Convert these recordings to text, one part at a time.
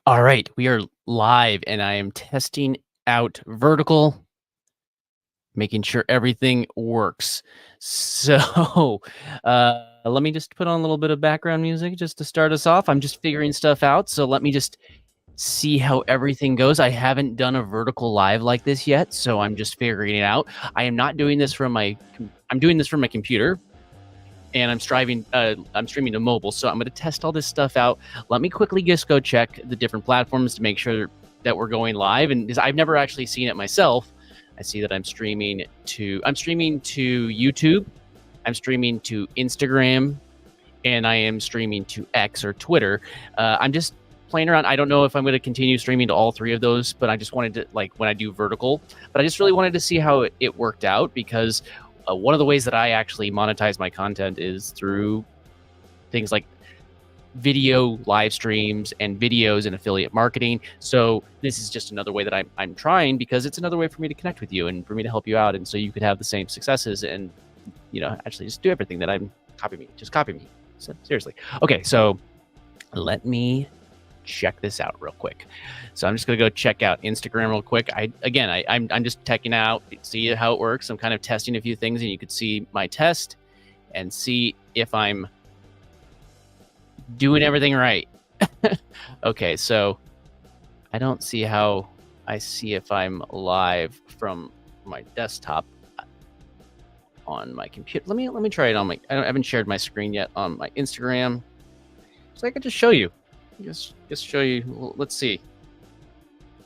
All right, we are live and I am testing out vertical, making sure everything works. So, let me just put on a little bit of background music just to start us off. I'm just figuring stuff out, so let me just see how everything goes. I haven't done a vertical live like this yet, so I'm just figuring it out. I am not doing this from I'm doing this from my computer, and I'm streaming to mobile, so I'm going to test all this stuff out. Let me quickly just go check the different platforms to make sure that we're going live, and because I've never actually seen it myself. I see that I'm streaming to YouTube, I'm streaming to Instagram, and I am streaming to X or Twitter. I'm just playing around. I don't know if I'm going to continue streaming to all three of those, but I just wanted to, like, when I do vertical, but I just really wanted to see how it worked out, because one of the ways that I actually monetize my content is through things like video live streams and videos and affiliate marketing. So this is just another way that I'm trying, because it's another way for me to connect with you and for me to help you out, and so you could have the same successes and, actually just do everything that just copy me. So, seriously. Okay, so let me check this out real quick. So I'm just gonna go check out Instagram real quick. I'm just checking out, see how it works. I'm kind of testing a few things, and you could see my test and see if I'm doing everything right. Okay, so I don't see how I see if I'm live from my desktop on my computer. Let me try it on I haven't shared my screen yet on my Instagram, so I could just show you. Just show you. Well, let's see.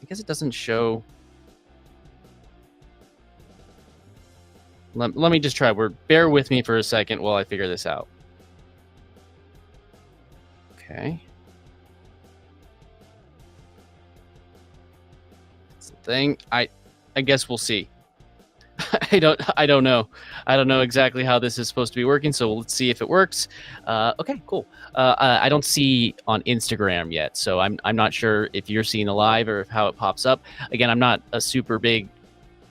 I guess it doesn't show. Let me just try. Bear with me for a second while I figure this out. Okay. That's the thing. I guess we'll see. I don't know. I don't know exactly how this is supposed to be working, so let's see if it works. Okay, cool. I don't see on Instagram yet, so I'm not sure if you're seeing the live or how it pops up. Again, I'm not super big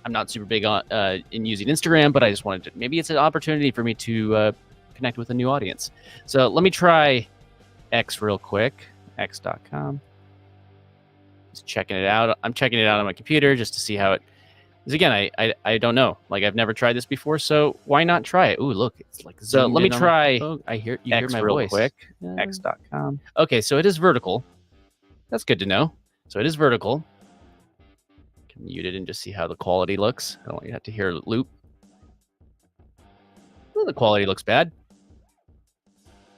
on in using Instagram, but I just wanted to, maybe it's an opportunity for me to connect with a new audience. So let me try X real quick, x.com. Just checking it out. I'm checking it out on my computer just to see how it. Because again, I don't know. Like, I've never tried this before, so why not try it? Ooh, look, it's like so. Let me try. I hear my real voice. Quick. X.com. Okay, so it is vertical. That's good to know. So it is vertical. Can mute it and just see how the quality looks. I don't want you to have to hear a loop. Well, the quality looks bad.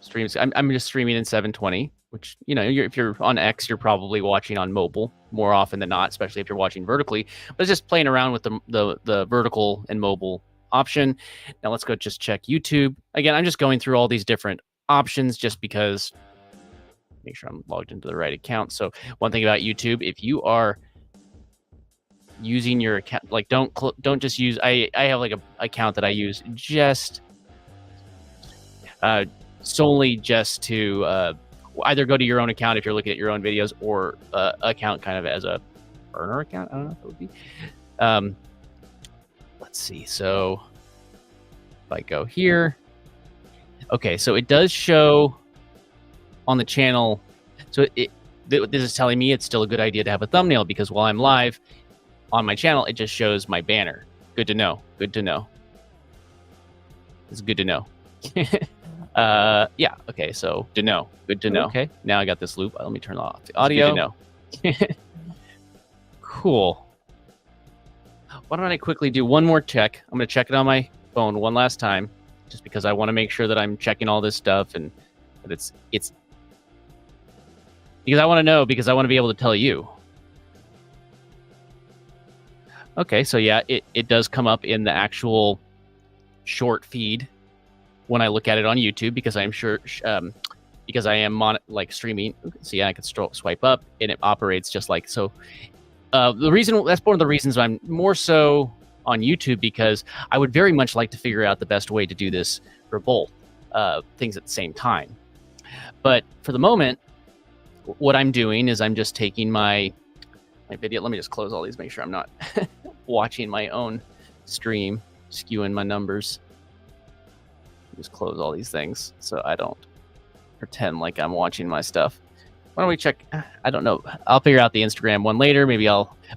Streams. I'm just streaming in 720. Which, if you're on X, you're probably watching on mobile more often than not, especially if you're watching vertically. But it's just playing around with the vertical and mobile option. Now let's go just check YouTube. Again, I'm just going through all these different options just because, make sure I'm logged into the right account. So one thing about YouTube, if you are using your account, like don't just use, I have like a account that I use just solely just to either go to your own account if you're looking at your own videos, or account kind of as a burner account. I don't know if it would be. Let's see. So if I go here, okay, so it does show on the channel. So this is telling me it's still a good idea to have a thumbnail, because while I'm live on my channel, it just shows my banner. Good to know. Good to know. It's good to know. Yeah. Okay. So to know. Good to know. Okay. Now I got this loop. Let me turn off the audio. Good to know. Cool. Why don't I quickly do one more check? I'm going to check it on my phone one last time, just because I want to make sure that I'm checking all this stuff and that it's because I want to know, because I want to be able to tell you. Okay. So yeah, it does come up in the actual short feed when I look at it on YouTube, because I'm sure, because I am streaming. See, I can swipe up, and it operates just like so. That's one of the reasons I'm more so on YouTube, because I would very much like to figure out the best way to do this for both things at the same time. But for the moment, what I'm doing is I'm just taking my video. Let me just close all these, make sure I'm not watching my own stream, skewing my numbers. Just close all these things so I don't pretend like I'm watching my stuff. why don't we check? I don't know. I'll figure out the Instagram one later. Maybe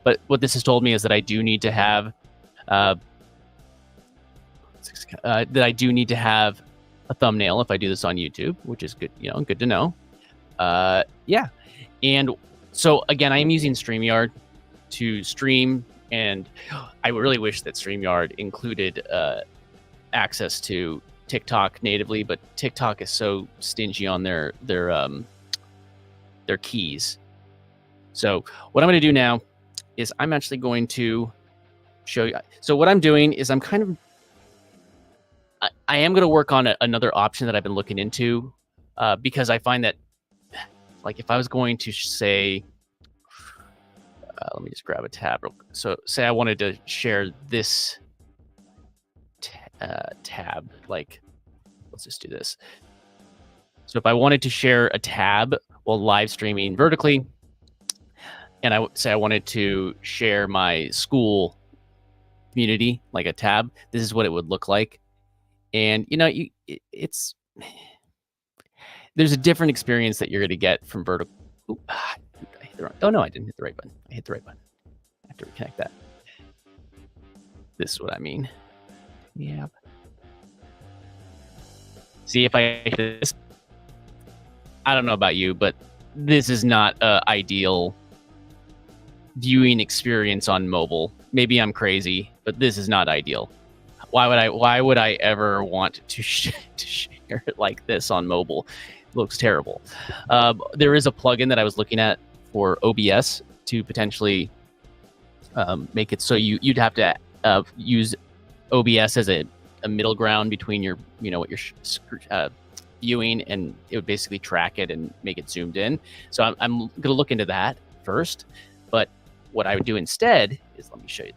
but what this has told me is that I do need to have, that I do need to have a thumbnail if I do this on YouTube, which is good, good to know. Yeah. And so again, I am using StreamYard to stream, and I really wish that StreamYard included access to TikTok natively, but TikTok is so stingy on their keys. So what I'm going to do now is I'm actually going to show you. So what I'm doing is I am going to work on another option that I've been looking into, because I find that, like, if I was going to say, let me just grab a tab. So say I wanted to share this tab, like, let's just do this. So if I wanted to share a tab while live streaming vertically, and I say I wanted to share my school community, like a tab, this is what it would look like. And there's a different experience that you're going to get from vertical. Oh no, I didn't hit the right button. I hit the right button. I have to reconnect that. This is what I mean. Yeah. See, if I hit this, I don't know about you, but this is not an ideal viewing experience on mobile. Maybe I'm crazy, but this is not ideal. Why would I ever want to share it like this on mobile? It looks terrible. There is a plugin that I was looking at for OBS to potentially make it so you'd have to use OBS as a middle ground between your, what you're viewing, and it would basically track it and make it zoomed in. So I'm going to look into that first. But what I would do instead is, let me show you,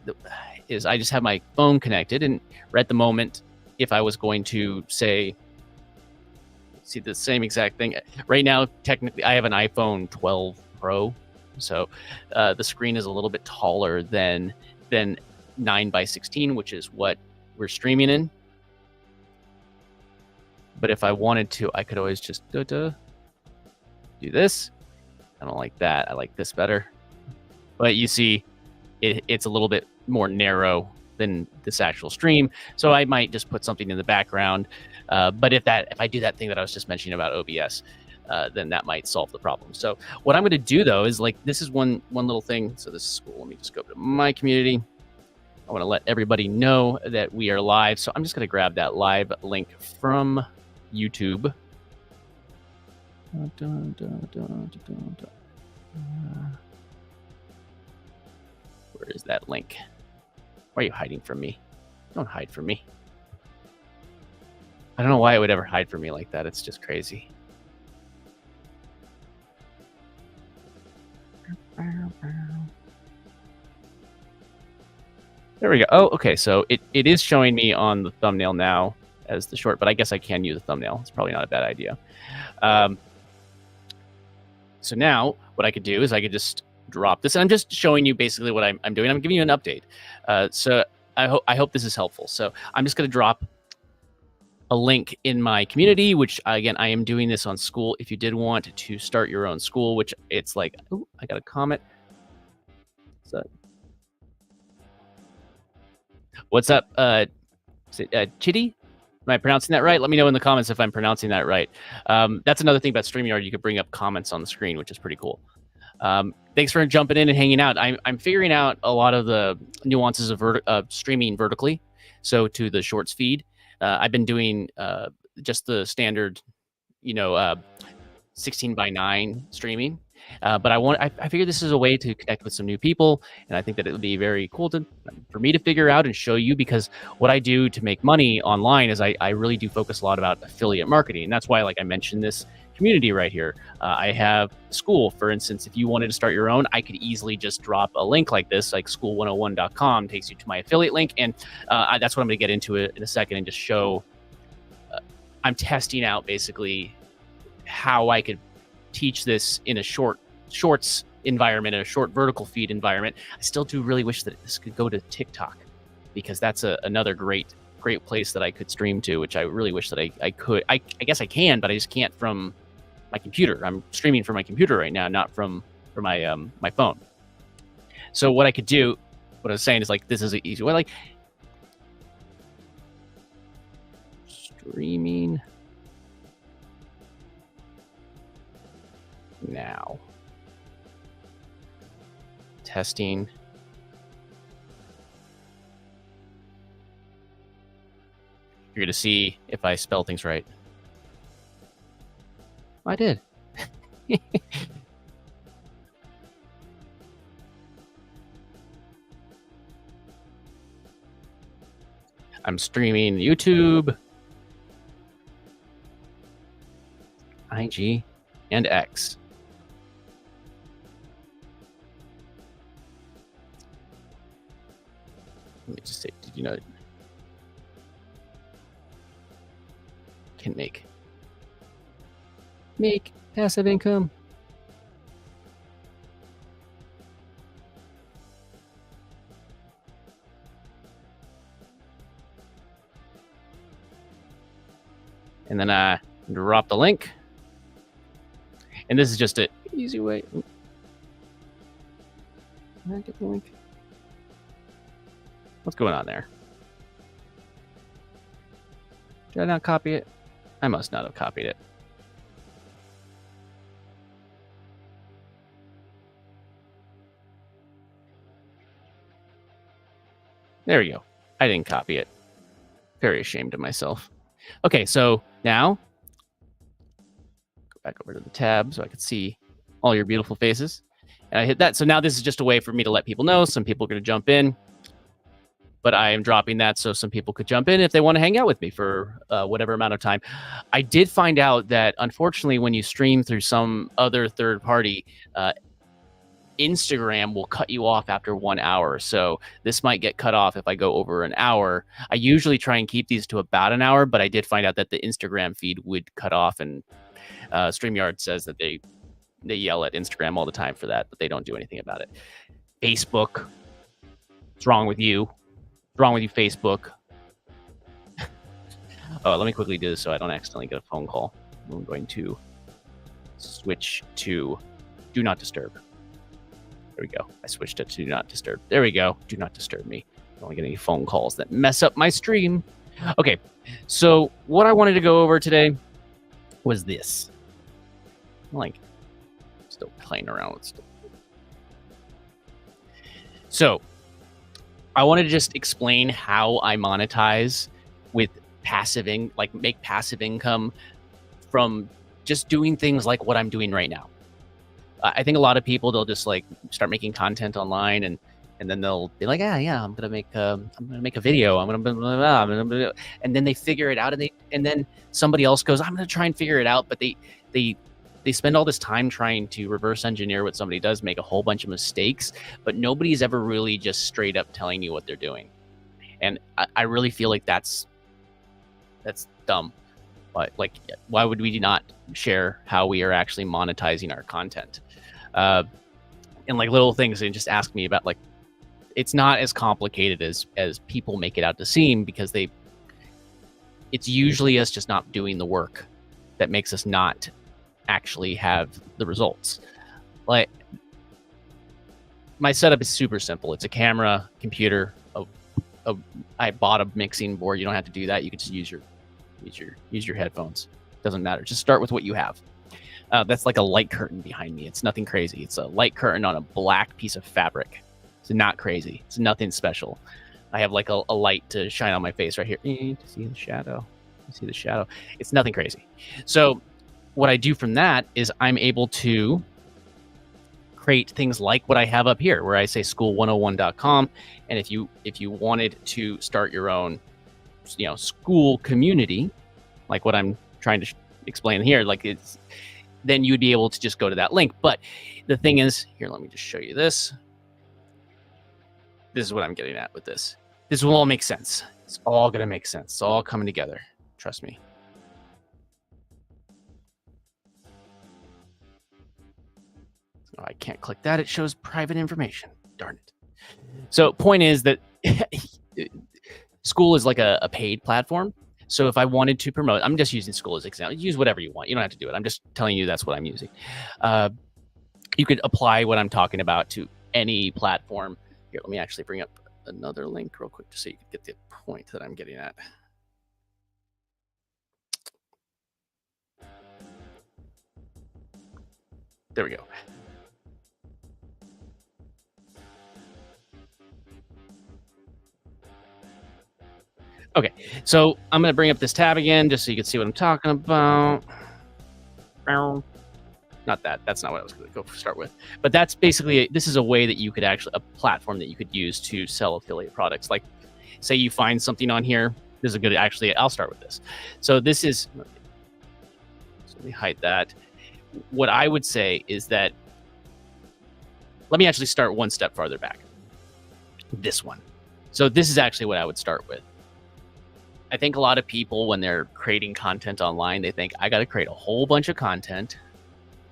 is I just have my phone connected, and right at the moment, if I was going to say, see the same exact thing right now, technically I have an iPhone 12 Pro, so the screen is a little bit taller than 9:16, which is what we're streaming in. But if I wanted to, I could always just do this. I don't like that. I like this better. But you see, it's a little bit more narrow than this actual stream. So I might just put something in the background. But if I do that thing that I was just mentioning about OBS, then that might solve the problem. So what I'm going to do, though, is, like, this is one little thing. So this is cool. Let me just go to my community. I want to let everybody know that we are live. So I'm just going to grab that live link from YouTube. Where is that link? Why are you hiding from me? Don't hide from me. I don't know why it would ever hide from me like that. It's just crazy. There we go. Oh, okay. So it is showing me on the thumbnail now as the short, but I guess I can use a thumbnail. It's probably not a bad idea. So now what I could do is I could just drop this, and I'm just showing you basically what I'm doing. I'm giving you an update. So I hope this is helpful. So I'm just going to drop a link in my community, which, again, I am doing this on school. If you did want to start your own school, which it's like, oh, I got a comment. So, what's up, Chitty? Am I pronouncing that right? Let me know in the comments if I'm pronouncing that right. That's another thing about StreamYard. You could bring up comments on the screen, which is pretty cool. Thanks for jumping in and hanging out. I'm figuring out a lot of the nuances of streaming vertically, so to the shorts feed. I've been doing just the standard, 16:9 streaming. But I figured this is a way to connect with some new people, and I think that it would be very cool for me to figure out and show you, because what I do to make money online is I really do focus a lot about affiliate marketing, and that's why, like, I mentioned this community right here. I have school, for instance. If you wanted to start your own, I could easily just drop a link like this, like school101.com takes you to my affiliate link, and that's what I'm going to get into it in a second and just show. I'm testing out basically how I could teach this in a shorts environment, in a short vertical feed environment. I still do really wish that this could go to TikTok, because that's another great place that I could stream to, which I really wish that I could. I guess I can, but I just can't from my computer. I'm streaming from my computer right now, not from my my phone. So what I could do, what I was saying is like, this is an easy way, like streaming now. Testing. You're gonna see if I spell things right. I did. I'm streaming YouTube, IG, and X. Let me just say, did you know? Can make passive income. And then I drop the link. And this is just an easy way. Can I get the link? What's going on there? Did I not copy it? I must not have copied it. There we go. I didn't copy it. Very ashamed of myself. Okay, so now go back over to the tab so I could see all your beautiful faces. And I hit that. So now this is just a way for me to let people know. Some people are going to jump in, but I am dropping that so some people could jump in if they want to hang out with me for whatever amount of time. I did find out that, unfortunately, when you stream through some other third party, Instagram will cut you off after 1 hour. So this might get cut off if I go over an hour. I usually try and keep these to about an hour, but I did find out that the Instagram feed would cut off, and StreamYard says that they yell at Instagram all the time for that, but they don't do anything about it. Facebook, what's wrong with you? What's wrong with you, Facebook? Oh, let me quickly do this so I don't accidentally get a phone call. I'm going to switch to Do Not Disturb. There we go. I switched it to Do Not Disturb. There we go. Do not disturb me. Don't want to get any phone calls that mess up my stream. Okay, so what I wanted to go over today was this. I'm like, still playing around with stuff. So I wanted to just explain how I monetize with make passive income from just doing things like what I'm doing right now. I think a lot of people, they'll just like start making content online, and then they'll be like, I'm gonna make a video, I'm gonna blah, blah, blah, blah, blah, and then they figure it out, and then somebody else goes, I'm gonna try and figure it out, but they spend all this time trying to reverse engineer what somebody does, make a whole bunch of mistakes, but nobody's ever really just straight up telling you what they're doing. And I really feel like that's dumb. But like, why would we not share how we are actually monetizing our content? And like little things, and just ask me about, like, it's not as complicated as people make it out to seem, because it's usually us just not doing the work that makes us not actually have the results. Like, my setup is super simple. It's a camera, computer, I bought a mixing board. You don't have to do that. You can just use your headphones. Doesn't matter. Just start with what you have. That's like a light curtain behind me. It's nothing crazy. It's a light curtain on a black piece of fabric. It's not crazy. It's nothing special. I have like a light to shine on my face right here. To see the shadow. See the shadow. It's nothing crazy. So what I do from that is I'm able to create things like what I have up here, where I say school101.com. And if you wanted to start your own, school community, like what I'm trying to explain here, then you would be able to just go to that link. But the thing is, here, let me just show you this. This is what I'm getting at with this. This will all make sense. It's all going to make sense. It's all coming together. Trust me. Oh, I can't click that. It shows private information. Darn it. So point is that school is like a paid platform. So if I wanted to promote, I'm just using school as an example. Use whatever you want. You don't have to do it. I'm just telling you that's what I'm using. You could apply what I'm talking about to any platform. Here, let me actually bring up another link real quick just so you can get the point that I'm getting at. There we go. Okay, so I'm going to bring up this tab again just so you can see what I'm talking about. Not that. That's not what I was going to go start with. But that's basically, this is a way that you could actually, a platform that you could use to sell affiliate products. Like, say you find something on here. This is a good, actually, I'll start with this. So this is, so let me hide that. What I would say is that, let me actually start one step farther back. This one. So this is actually what I would start with. I think a lot of people, when they're creating content online, they think, I got to create a whole bunch of content.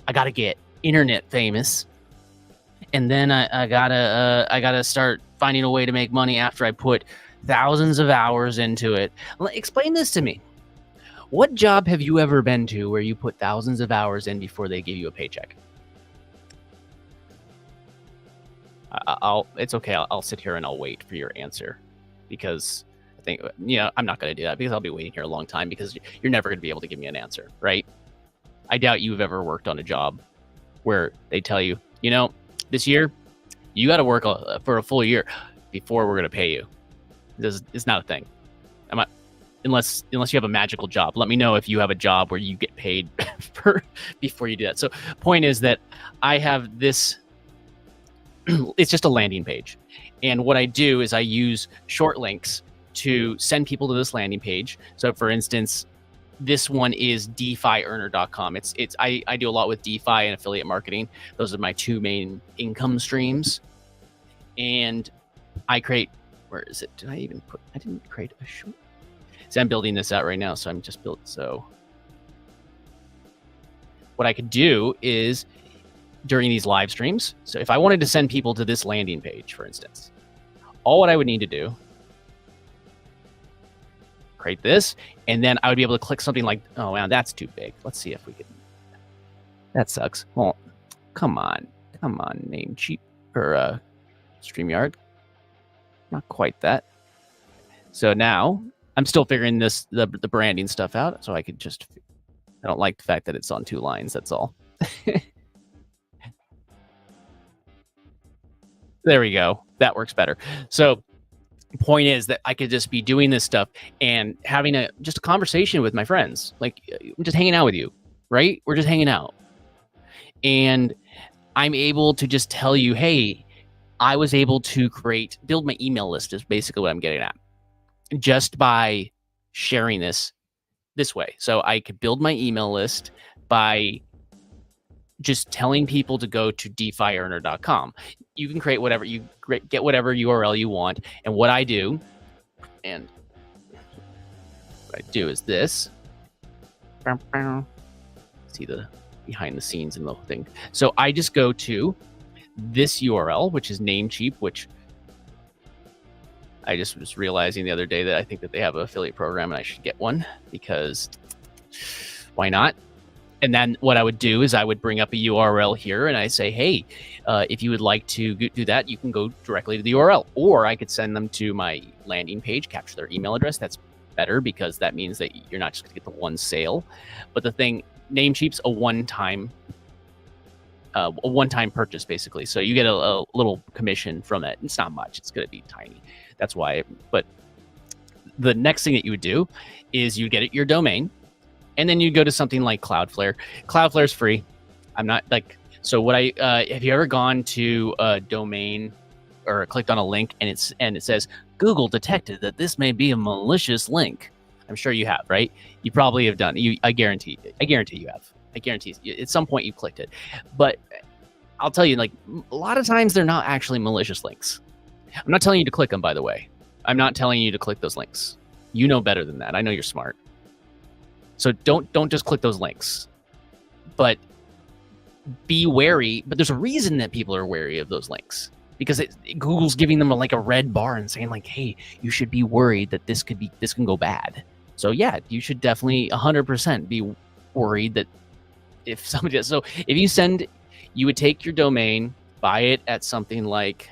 I got to get internet famous. And then I gotta start finding a way to make money after I put thousands of hours into it. Explain this to me. What job have you ever been to where you put thousands of hours in before they give you a paycheck? It's okay. I'll sit here and I'll wait for your answer, because I think, I'm not going to do that, because I'll be waiting here a long time, because you're never going to be able to give me an answer, right? I doubt you've ever worked on a job where they tell you, this year you got to work for a full year before we're going to pay you. It's not a thing. Unless you have a magical job. Let me know if you have a job where you get paid before you do that. So point is that I have this, it's just a landing page. And what I do is I use short links to send people to this landing page. So for instance, this one is DeFiEarner.com. I do a lot with DeFi and affiliate marketing. Those are my two main income streams. And I create, where is it? I didn't create a short. See, I'm building this out right now, so I'm just building. So what I could do is during these live streams, so if I wanted to send people to this landing page, for instance, all what I would need to do, create this, and then I would be able to click something like, oh, wow, that's too big. Let's see if we can, that sucks. Well, come on, Namecheap, or StreamYard. Not quite that. So now I'm still figuring the branding stuff out, so I could just, I don't like the fact that it's on two lines, that's all. There we go. That works better. So point is that I could just be doing this stuff and having just a conversation with my friends. Like, I'm just hanging out with you, right? We're just hanging out. And I'm able to just tell you, hey, I was able to build my email list, is basically what I'm getting at, just by sharing this way. So I could build my email list by just telling people to go to DeFiEarner.com. You can create whatever, get whatever URL you want. And what I do, is this. See the behind the scenes and the thing. So I just go to this URL, which is Namecheap, which I just was realizing the other day that I think that they have an affiliate program and I should get one, because why not? And then what I would do is I would bring up a URL here and I say, hey, if you would like to do that, you can go directly to the URL, or I could send them to my landing page, capture their email address. That's better, because that means that you're not just going to get the one sale. But the thing, Namecheap's a one-time purchase, basically. So you get a little commission from it. It's not much. It's going to be tiny. That's why. But the next thing that you would do is you get your domain. And then you go to something like Cloudflare. Cloudflare's free. I'm not like, so what have you ever gone to a domain or clicked on a link and it says, Google detected that this may be a malicious link? I'm sure you have, right? You probably have done. I guarantee you have. I guarantee at some point you clicked it. But I'll tell you, like, a lot of times they're not actually malicious links. I'm not telling you to click them, by the way. I'm not telling you to click those links. You know better than that. I know you're smart. So don't just click those links, but be wary. But there's a reason that people are wary of those links, because Google's giving them like a red bar and saying like, hey, you should be worried that this can go bad. So yeah, you should definitely 100% be worried that if somebody does. So if you would take your domain, buy it at something like,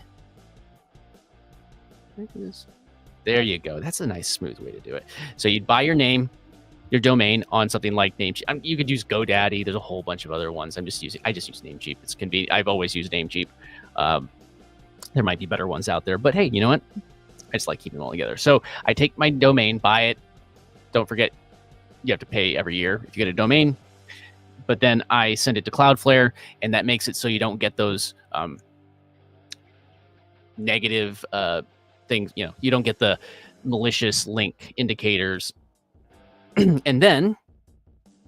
there you go. That's a nice smooth way to do it. So you'd buy your domain on something like Namecheap. You could use GoDaddy. There's a whole bunch of other ones. I just use Namecheap. It's convenient. I've always used Namecheap. There might be better ones out there, but hey, you know what? I just like keeping them all together. So I take my domain, buy it. Don't forget, you have to pay every year if you get a domain. But then I send it to Cloudflare, and that makes it so you don't get those negative things. You don't get the malicious link indicators. And then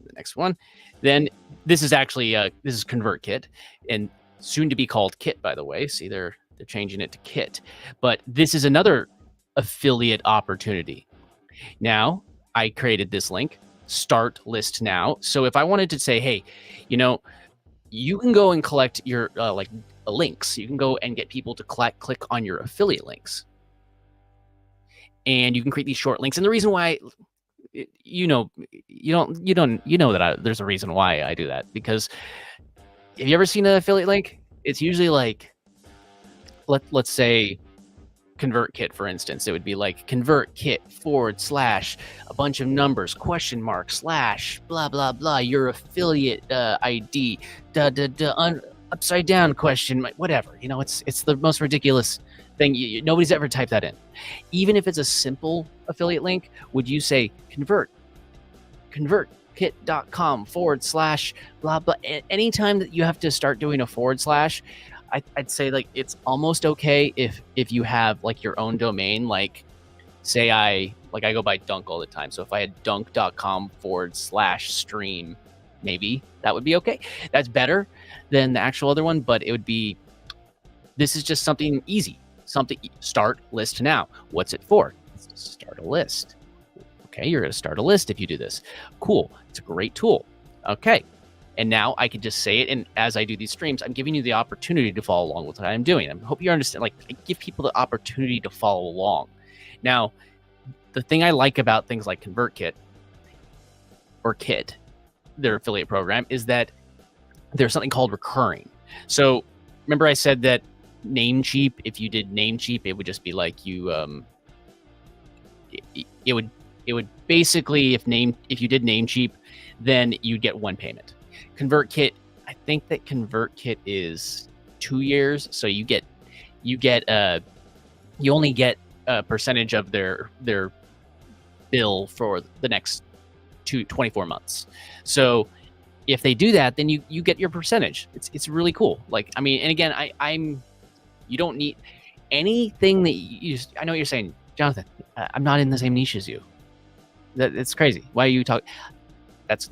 the next one, then this is actually this is ConvertKit, and soon to be called Kit, by the way. See, they're changing it to Kit, but this is another affiliate opportunity. Now I created this link, start list now. So if I wanted to say, hey, you can go and collect your links. You can go and get people to click on your affiliate links, and you can create these short links. And the reason why, there's a reason why I do that, because have you ever seen an affiliate link? It's usually like, let's say ConvertKit, for instance. It would be like ConvertKit / a bunch of numbers, question mark / blah blah blah, your affiliate ID upside down question, whatever. It's the most ridiculous thing. Nobody's ever typed that in. Even if it's a simple affiliate link, would you say convertkit.com / blah blah? Anytime that you have to start doing a / I'd say like it's almost okay if you have like your own domain. Like, say I go by Dunk all the time. So if I had dunk.com / stream, maybe that would be okay. That's better than the actual other one, but this is just something easy. Start list now. What's it for? Start a list. Okay, you're going to start a list if you do this. Cool. It's a great tool. Okay. And now I can just say it. And as I do these streams, I'm giving you the opportunity to follow along with what I'm doing. I hope you understand. Like, I give people the opportunity to follow along. Now, the thing I like about things like ConvertKit or Kit, their affiliate program, is that there's something called recurring. So remember I said that Namecheap, if you did Namecheap, it would just be like it would basically, if you did Namecheap, then you'd get one payment. ConvertKit, I think that ConvertKit is 2 years, so you only get a percentage of their bill for the next 24 months. So if they do that, then you get your percentage. It's really cool. Like, I mean, and again, you don't need anything that I know what you're saying, Jonathan. I'm not in the same niche as you. It's crazy. Why are you talking? That's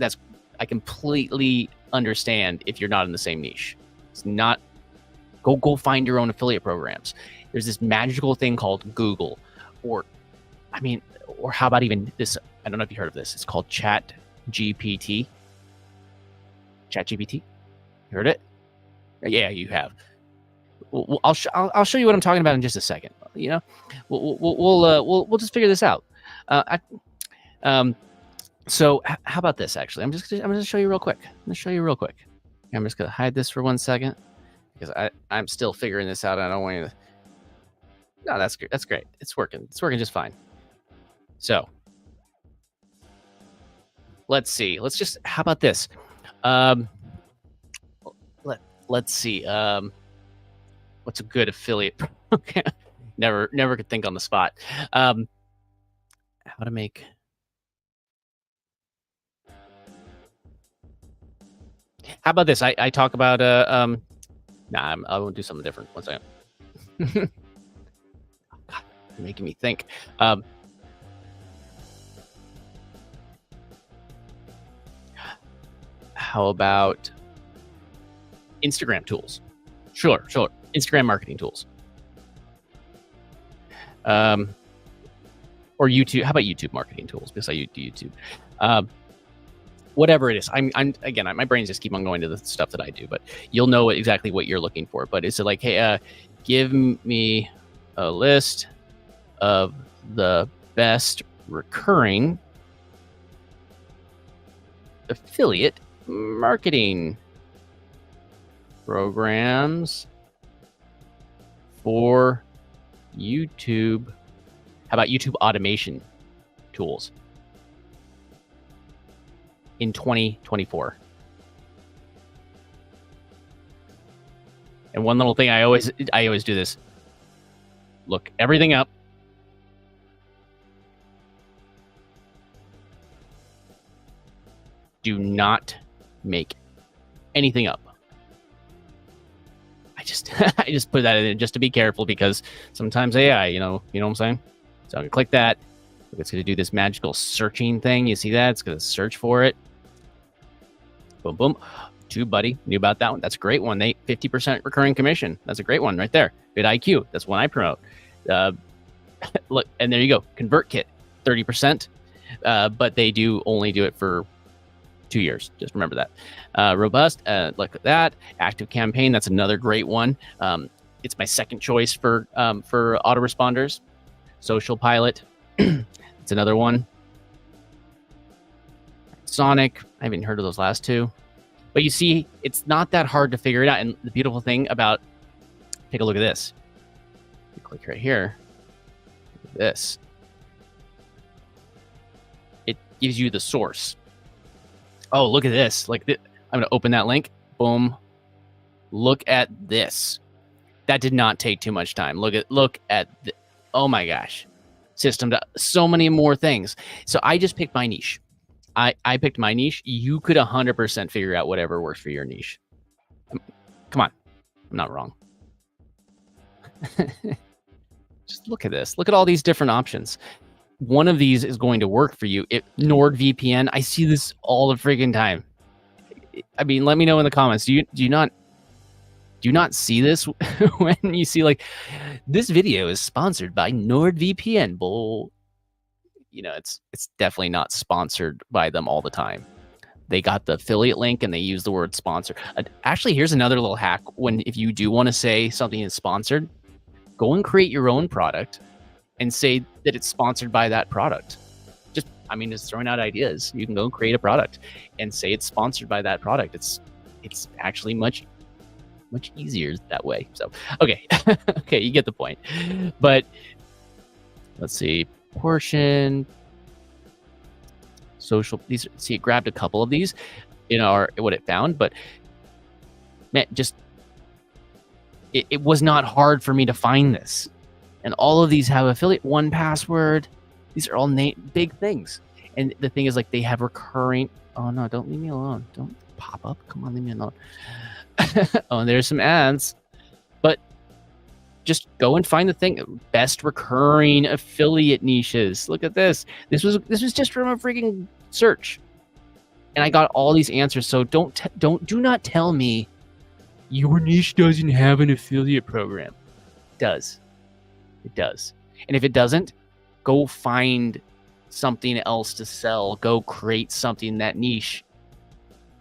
I completely understand if you're not in the same niche. It's not. Go find your own affiliate programs. There's this magical thing called Google, or how about even this? I don't know if you heard of this. It's called ChatGPT. ChatGPT. You heard it? Yeah, you have. I'll show you what I'm talking about in just a second. We'll just figure this out. So how about this? Actually, I'm gonna show you real quick. I'm just gonna hide this for 1 second because I'm still figuring this out. I don't want you to. No, that's great. That's great. It's working just fine. So let's see. How about this? Let's see. What's a good affiliate? Okay. Never could think on the spot. How to make. How about this? I talk about I won't do something different. 1 second. God, you're making me think. How about Instagram tools? Sure. Instagram marketing tools. Or YouTube. How about YouTube marketing tools? Because I do YouTube. Whatever it is, my brains just keep on going to the stuff that I do, but you'll know exactly what you're looking for. But it's like, hey, give me a list of the best recurring affiliate marketing programs for YouTube. How about YouTube automation tools in 2024? And one little thing I always do this. Look everything up. Do not make anything up. I just put that in just to be careful, because sometimes AI, you know what I'm saying? So I'm gonna click that. It's gonna do this magical searching thing. You see that? It's gonna search for it. Boom, boom. TubeBuddy, knew about that one. That's a great one. 50% recurring commission. That's a great one right there. vidIQ, that's one I promote. Look, and there you go. ConvertKit, 30%. But they only do it for 2 years. Just remember that. Robust, look at that. Active Campaign, that's another great one. It's my second choice for autoresponders. Social Pilot, it's another one. Sonic, I haven't heard of those last two. But you see, it's not that hard to figure it out. And the beautiful thing about, take a look at this. You click right here. Look at this. It gives you the source. Oh, look at this. I'm going to open that link. Boom. Look at this. That did not take too much time. Look at oh my gosh. System, so many more things. So I just picked my niche. I picked my niche. You could 100% figure out whatever works for your niche. Come on. I'm not wrong. Just look at this. Look at all these different options. One of these is going to work for you. NordVPN, I see this all the freaking time. I mean, let me know in the comments. Do you not see this when you see this video is sponsored by NordVPN? Bull. It's definitely not sponsored by them all the time. They got the affiliate link and they use the word sponsor. Actually, here's another little hack. If you do want to say something is sponsored, go and create your own product and say that it's sponsored by that product. Just throwing out ideas. You can go create a product and say it's sponsored by that product. It's actually much easier that way. So, okay. Okay, you get the point. But let's see. Portion. Social. These. See, it grabbed a couple of these what it found, but man, it was not hard for me to find this. And all of these have affiliate 1Password. These are all big things. And the thing is, they have recurring. Oh no! Don't leave me alone. Don't pop up. Come on, leave me alone. Oh, and there's some ads. But just go and find the thing. Best recurring affiliate niches. Look at this. This was just from a freaking search, and I got all these answers. So do not tell me your niche doesn't have an affiliate program. It does. It does. And if it doesn't, go find something else to sell. Go create something in that niche.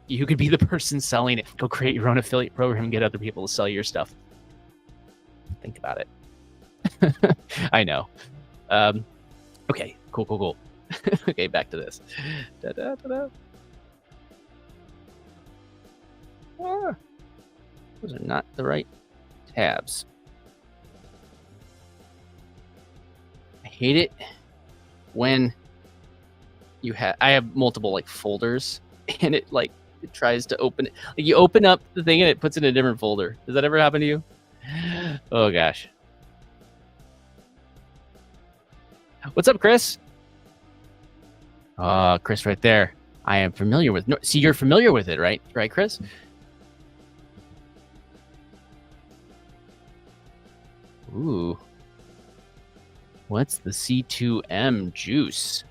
You could be the person selling it. Go create your own affiliate program and get other people to sell your stuff. Think about it. I know. Okay, cool. Okay, back to this. Those are not the right tabs. I hate it when I have multiple folders, and it tries to open it. You open up the thing and it puts it in a different folder. Does that ever happen to you? Oh gosh. What's up, Chris? Chris right there. I am familiar with. See, you're familiar with it, right? Right, Chris? Ooh. What's the C2M juice?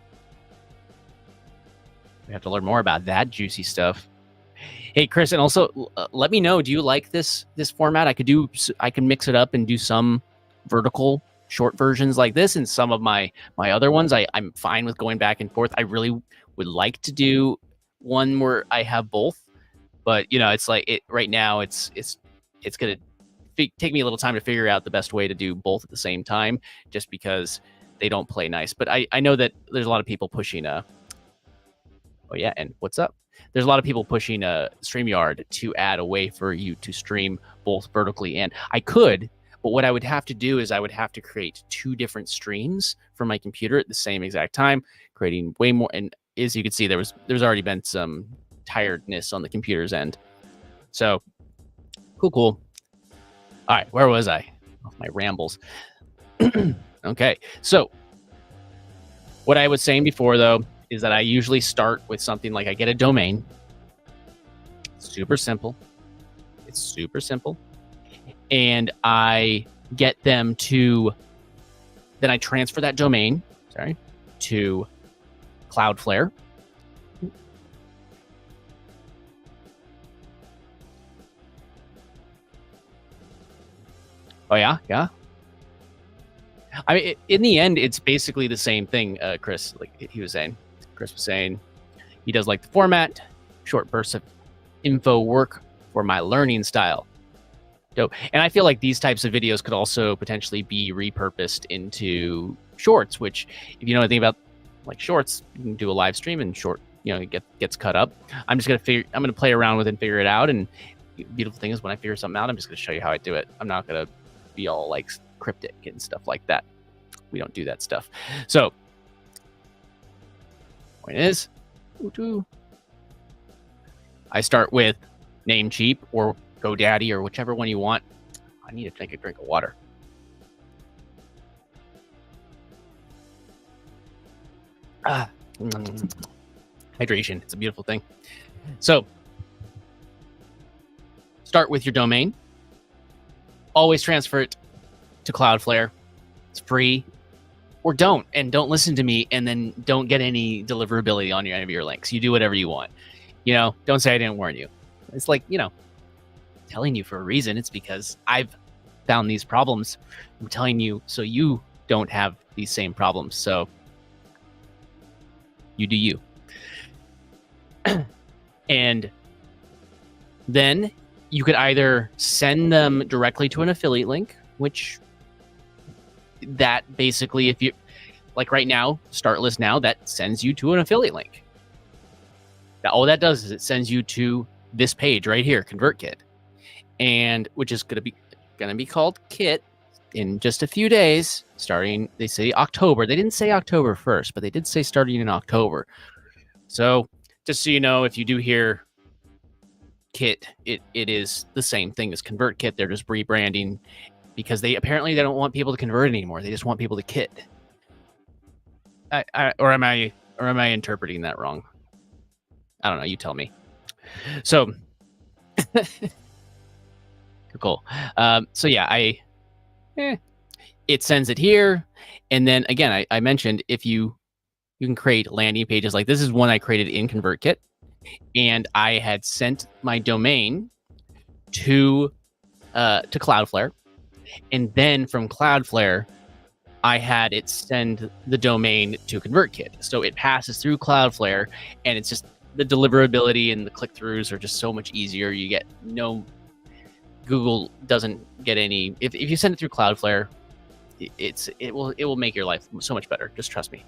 We have to learn more about that juicy stuff. Hey, Chris, and also let me know. Do you like this format? I can mix it up and do some vertical short versions like this, and some of my other ones. I'm fine with going back and forth. I really would like to do one where I have both, but it's right now. It's gonna take me a little time to figure out the best way to do both at the same time, just because they don't play nice. But I know that there's a lot of people pushing. Oh yeah, and what's up? there's a lot of people pushing StreamYard to add a way for you to stream both vertically and I could, but what I would have to do is I would have to create 2 different streams for my computer at the same exact time, creating way more. And as you can see, there's already been some tiredness on the computer's end. So cool. All right, where was I? Oh, my rambles. Okay, so what I was saying before, though, is that I usually start with something like I get a domain. Super simple. It's super simple. And I get them to, then I transfer that domain, to Cloudflare. Oh, yeah? Yeah. I mean, in the end, it's basically the same thing, Chris, like he was saying. Chris was saying he does like the format, short bursts of info work for my learning style. Dope. And I feel like these types of videos could also potentially be repurposed into shorts, which if you know anything about like shorts, you can do a live stream and short, it gets cut up. I'm going to play around with it and figure it out. And the beautiful thing is when I figure something out, I'm just going to show you how I do it. I'm not going to be all like cryptic and stuff like that. We don't do that stuff. So point is, I start with Namecheap or GoDaddy or whichever one you want. I need to take a drink of water. Hydration, it's a beautiful thing. So start with your domain. Always transfer it to Cloudflare. It's free. Or don't listen to me and then don't get any deliverability on any of your links. You do whatever you want. Don't say I didn't warn you. It's like, telling you for a reason. It's because I've found these problems. I'm telling you so you don't have these same problems. So you do you. And then you could either send them directly to an affiliate link, which that basically, if you like right now, Start List Now, that sends you to an affiliate link. All that does is it sends you to this page right here, ConvertKit, and which is going to be called Kit in just a few days, starting. They say October. They didn't say October 1st, but they did say starting in October. So just so you know, if you do hear Kit, it is the same thing as ConvertKit. They're just rebranding because they don't want people to convert anymore. They just want people to kit. Or am I interpreting that wrong? I don't know. You tell me. So cool. So yeah, it sends it here, and then again, I mentioned if you can create landing pages like this is one I created in ConvertKit, and I had sent my domain to Cloudflare. And then from Cloudflare, I had it send the domain to ConvertKit. So it passes through Cloudflare, and it's just the deliverability and the click-throughs are just so much easier. You get Google doesn't get any. If you send it through Cloudflare, it will make your life so much better. Just trust me.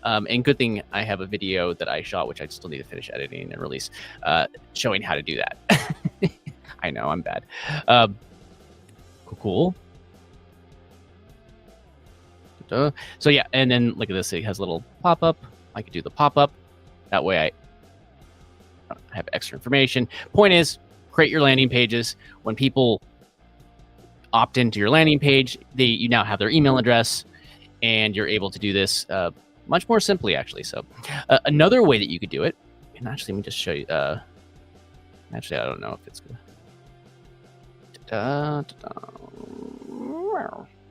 And good thing I have a video that I shot, which I still need to finish editing and release, showing how to do that. I know I'm bad. Cool. So yeah, and then look at this. It has a little pop-up. I could do the pop-up. That way I have extra information. Point is, create your landing pages. When people opt into your landing page, you now have their email address, and you're able to do this much more simply, actually. So another way that you could do it, and actually, let me just show you. Actually, I don't know if it's good.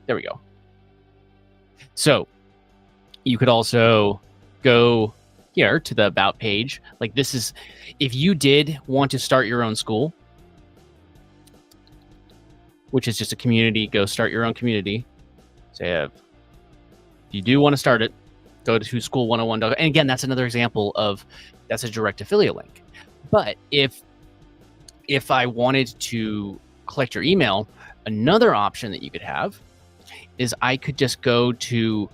There we go. So you could also go here to the About page. Like this is, if you did want to start your own school, which is just a community, go start your own community. So if you do want to start it, go to school101.com. And again, that's another example of, that's a direct affiliate link. But if I wanted to collect your email, another option that you could have is I could just go to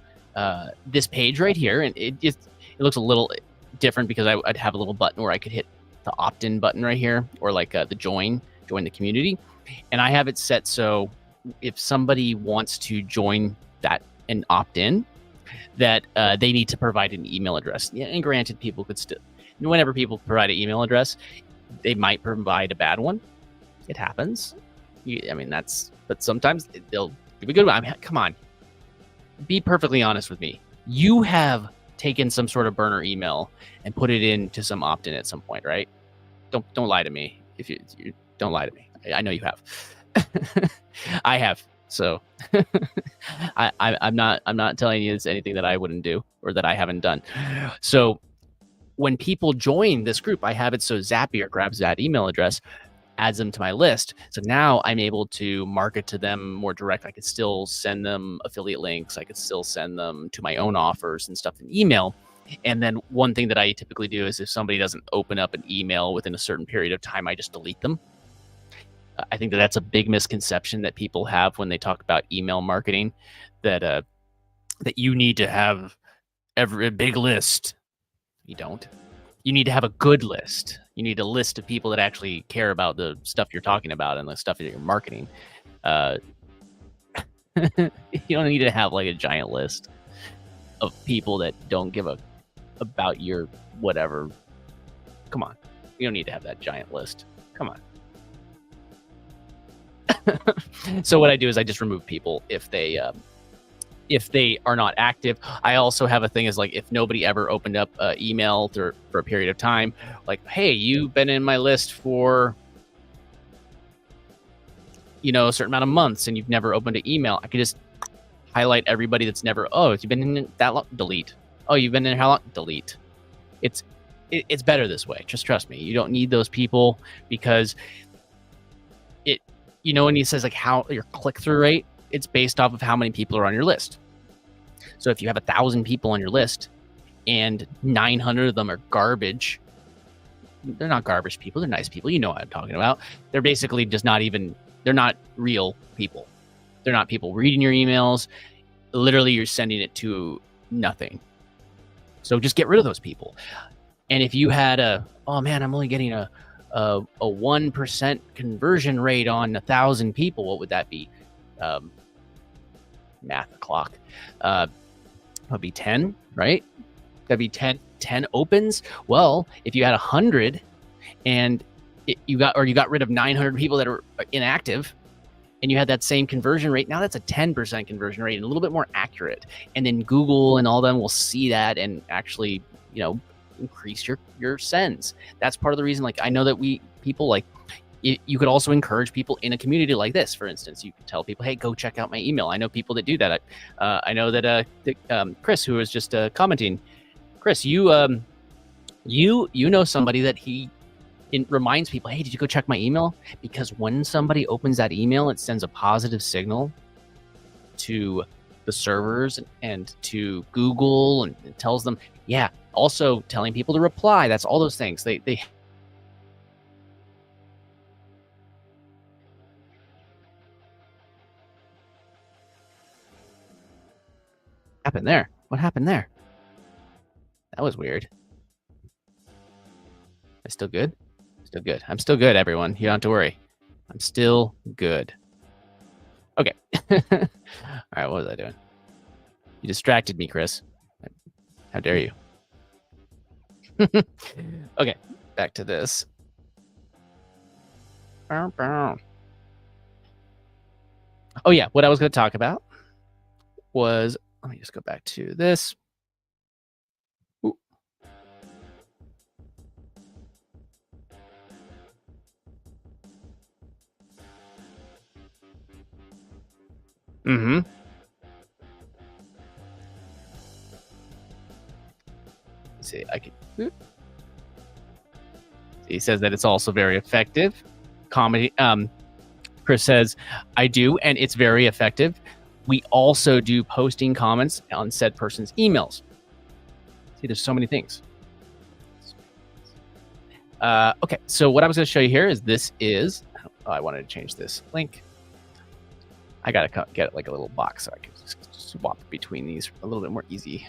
this page right here, and it looks a little different because I'd have a little button where I could hit the opt-in button right here, or like the join the community. And I have it set so if somebody wants to join that and opt in, that they need to provide an email address. Yeah, and granted, people could still, whenever people provide an email address, they might provide a bad one. It happens. I mean, but sometimes they'll give a good one. I mean, come on, be perfectly honest with me. You have taken some sort of burner email and put it into some opt-in at some point, right? Don't lie to me. If you don't lie to me, I know you have. I have. So I'm not telling you it's anything that I wouldn't do or that I haven't done. So when people join this group, I have it so Zapier grabs that email address, adds them to my list. So now I'm able to market to them more direct. I could still send them affiliate links. I could still send them to my own offers and stuff in email. And then one thing that I typically do is if somebody doesn't open up an email within a certain period of time, I just delete them. I think that that's a big misconception that people have when they talk about email marketing, that you need to have a big list. You don't. You need to have a good list. You need a list of people that actually care about the stuff you're talking about and the stuff that you're marketing. You don't need to have like a giant list of people that don't give a about your whatever. Come on. You don't need to have that giant list. Come on. So what I do is I just remove people if they are not active. I also have a thing is like if nobody ever opened up email for a period of time, like, hey, you've been in my list for a certain amount of months and you've never opened an email, I could just highlight everybody that's never. Oh, you've been in that long, delete. Oh, you've been in how long? Delete. It's better this way. Just trust me. You don't need those people because when he says like how your click-through rate, it's based off of how many people are on your list. So if you have 1,000 people on your list and 900 of them are garbage, they're not garbage people. They're nice people. You know what I'm talking about. They're basically just they're not real people. They're not people reading your emails. Literally, you're sending it to nothing. So just get rid of those people. And if you had oh man, I'm only getting a 1% conversion rate on 1,000 people, what would that be? Math o'clock. Would be 10, right? That'd be 10 opens. Well, if you had 100 and you got rid of 900 people that are inactive and you had that same conversion rate, now that's a 10% conversion rate and a little bit more accurate. And then Google and all them will see that and actually, increase your sends. That's part of the reason. Like, I know that people like, you could also encourage people in a community like this. For instance, you could tell people, hey, go check out my email. I know people that do that. I know that Chris, who was just commenting, Chris, you know somebody that reminds people, hey, did you go check my email? Because when somebody opens that email, it sends a positive signal to the servers and to Google, and it tells them, yeah. Also telling people to reply. That's all those things. They happened there. What happened there? That was weird. I still good? Still good. I'm still good, everyone. You don't have to worry. I'm still good. Okay. All right, what was I doing? You distracted me, Chris. How dare you? Okay, back to this. Oh yeah, what I was going to talk about was, let me just go back to this. Ooh. Mm-hmm. Let's see, I can. He says that it's also very effective. Comedy. Chris says, I do, and it's very effective. We also do posting comments on said person's emails. See, there's so many things. Okay, so what I was going to show you here is I wanted to change this link. I got to get like a little box so I can just swap between these a little bit more easy.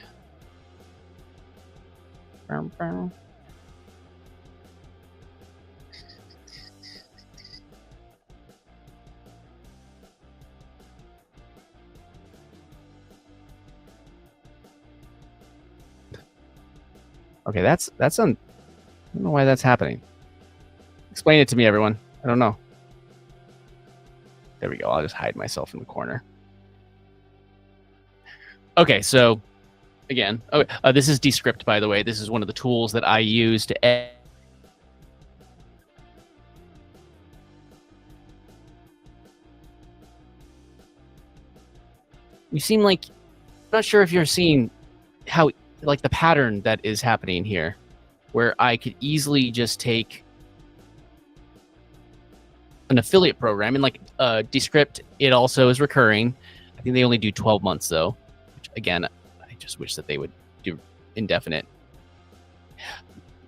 Okay, that's on. I don't know why that's happening. Explain it to me, everyone. I don't know. There we go. I'll just hide myself in the corner. Okay, so again, this is Descript, by the way. This is one of the tools that I use to edit. You seem like, I'm not sure if you're seeing how, like, the pattern that is happening here, where I could easily just take an affiliate program and like Descript, it also is recurring. I think they only do 12 months though, which again, I just wish that they would do indefinite.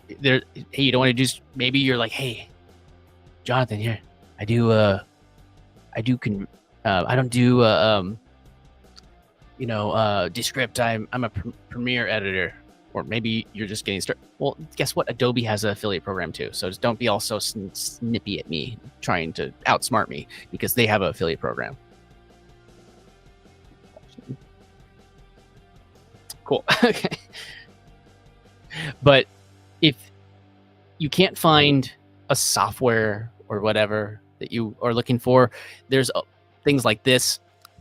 Hey, you don't want to just, maybe you're like, hey, Jonathan, here, I don't do Descript. I'm a Premiere editor. Or maybe you're just getting started. Well, guess what? Adobe has an affiliate program too. So just don't be all so snippy at me trying to outsmart me, because they have an affiliate program. Cool. Okay. But if you can't find a software or whatever that you are looking for, there's things like this.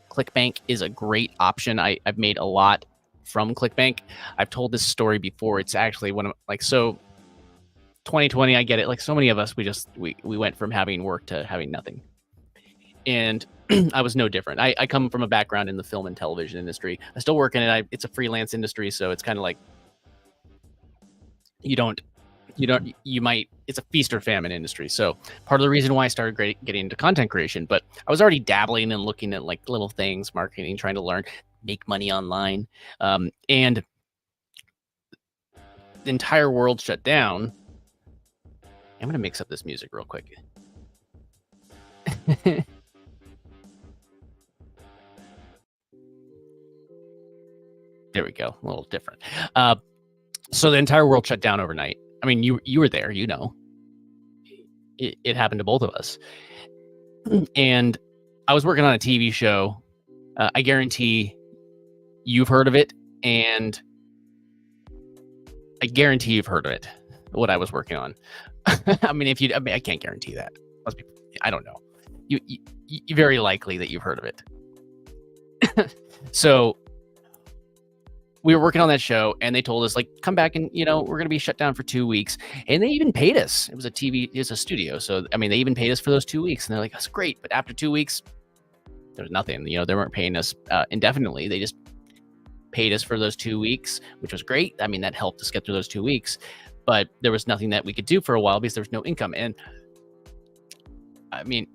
ClickBank is a great option. I've made a lot from ClickBank. I've told this story before. It's actually one of, like, so 2020, I get it. Like so many of us, we went from having work to having nothing. And I was no different. I come from a background in the film and television industry. I still work in it. It's a freelance industry. So it's kind of like, it's a feast or famine industry. So part of the reason why I started getting into content creation, but I was already dabbling and looking at like little things, marketing, trying to learn, make money online. And the entire world shut down. I'm going to mix up this music real quick. There we go. A little different. So the entire world shut down overnight. I mean, you were there, it happened to both of us. And I was working on a TV show. I guarantee you've heard of it, and I guarantee you've heard of it, what I was working on. I mean, I can't guarantee that. Most people, I don't know. You very likely that you've heard of it. So we were working on that show, and they told us, like, come back and, we're going to be shut down for 2 weeks. And they even paid us. It was a studio. So, I mean, they even paid us for those 2 weeks. And they're like, that's great. But after 2 weeks, there was nothing. They weren't paying us indefinitely. They just paid us for those 2 weeks, which was great. I mean, that helped us get through those 2 weeks. But there was nothing that we could do for a while because there was no income. And I mean,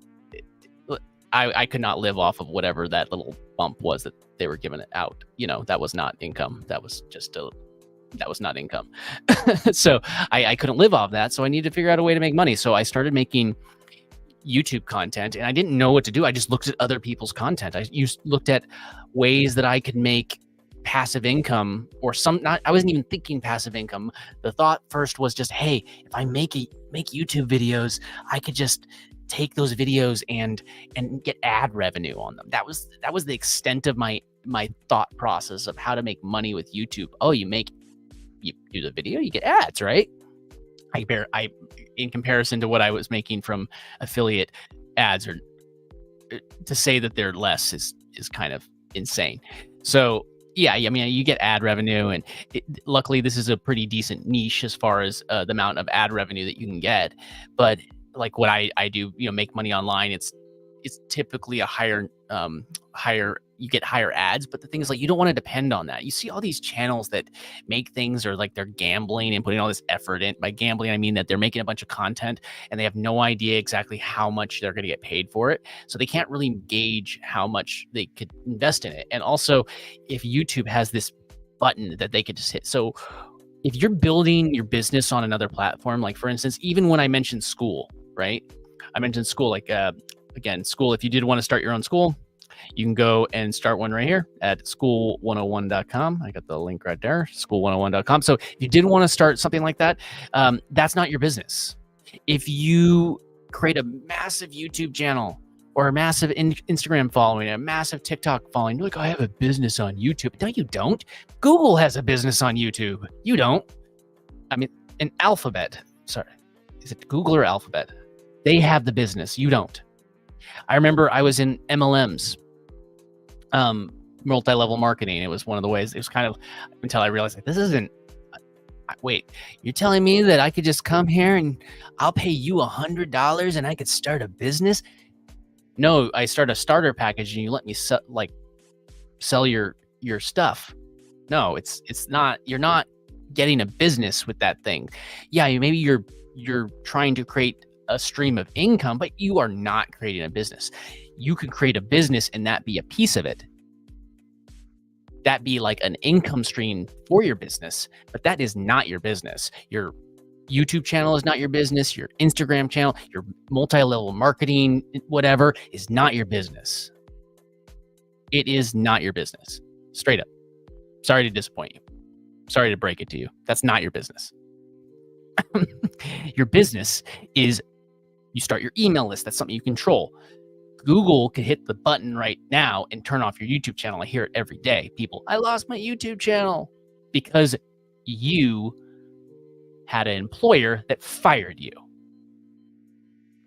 I could not live off of whatever that little bump was that they were giving it out. That was not income. That was not income. So I couldn't live off that. So I needed to figure out a way to make money. So I started making YouTube content, and I didn't know what to do. I just looked at other people's content. I looked at ways that I could make passive income, or I wasn't even thinking passive income. The thought first was just, hey, if I make YouTube videos, I could just take those videos and get ad revenue on them. That was the extent of my thought process of how to make money with YouTube. Oh, you do the video, you get ads, right? In comparison to what I was making from affiliate ads, or to say that they're less is kind of insane. So yeah, I mean, you get ad revenue, and luckily this is a pretty decent niche as far as the amount of ad revenue that you can get. But like what I do, make money online, it's typically a higher, you get higher ads. But the thing is, like, you don't want to depend on that. You see all these channels that make things, or like they're gambling and putting all this effort in. By gambling, I mean that they're making a bunch of content and they have no idea exactly how much they're going to get paid for it. So they can't really gauge how much they could invest in it. And also, if YouTube has this button that they could just hit. So if you're building your business on another platform, like for instance, even when I mentioned school, right? I mentioned school, like, again, school, if you did want to start your own school, you can go and start one right here at school101.com. I got the link right there, school101.com. So if you did want to start something like that, that's not your business. If you create a massive YouTube channel or a massive Instagram following, a massive TikTok following, you're like, I have a business on YouTube. No, you don't. Google has a business on YouTube. You don't. I mean, an Alphabet, sorry, is it Google or Alphabet? They have the business. You don't. I remember I was in MLMs, multi-level marketing. It was one of the ways. It was kind of until I realized like this isn't. Wait, you're telling me that I could just come here and I'll pay you $100 and I could start a business? No, I start a starter package and you let me sell your stuff. No, it's not. You're not getting a business with that thing. Yeah, maybe you're trying to create a stream of income, but you are not creating a business. You can create a business and that be a piece of it. That be like an income stream for your business, but that is not your business. Your YouTube channel is not your business. Your Instagram channel, your multi-level marketing, whatever, is not your business. It is not your business. Straight up. Sorry to disappoint you. Sorry to break it to you. That's not your business. Your business is you start your email list. That's something you control. Google could hit the button right now and turn off your YouTube channel. I hear it every day. People, I lost my YouTube channel because you had an employer that fired you.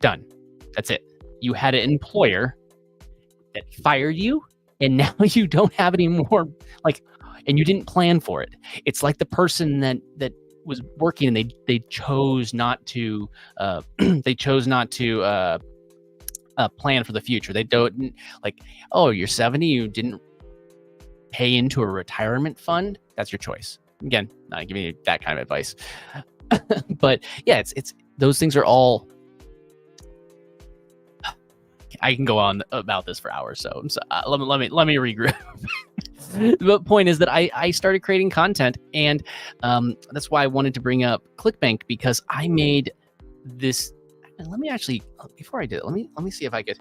Done. That's it. You had an employer that fired you, and now you don't have any more, and you didn't plan for it. It's like the person that was working and they chose not to plan for the future. They don't oh, you're 70, you didn't pay into a retirement fund. That's your choice. Again, not giving you that kind of advice, but yeah, it's those things are all. I can go on about this for hours, so let me regroup. The point is that I started creating content, and that's why I wanted to bring up ClickBank, because I made this. And let me actually, before I do it, let me see if I could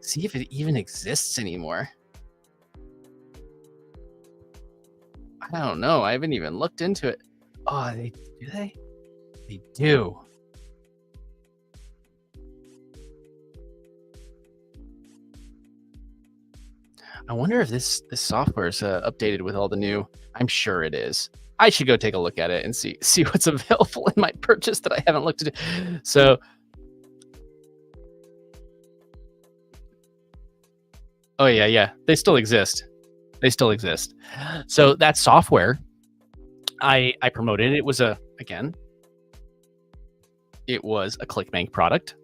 see if it even exists anymore. I don't know. I haven't even looked into it. Oh, do they? They do. I wonder if this software is updated with all the new. I'm sure it is. I should go take a look at it and see what's available in my purchase that I haven't looked at. So, oh yeah, they still exist. So that software, I promoted. It was a ClickBank product,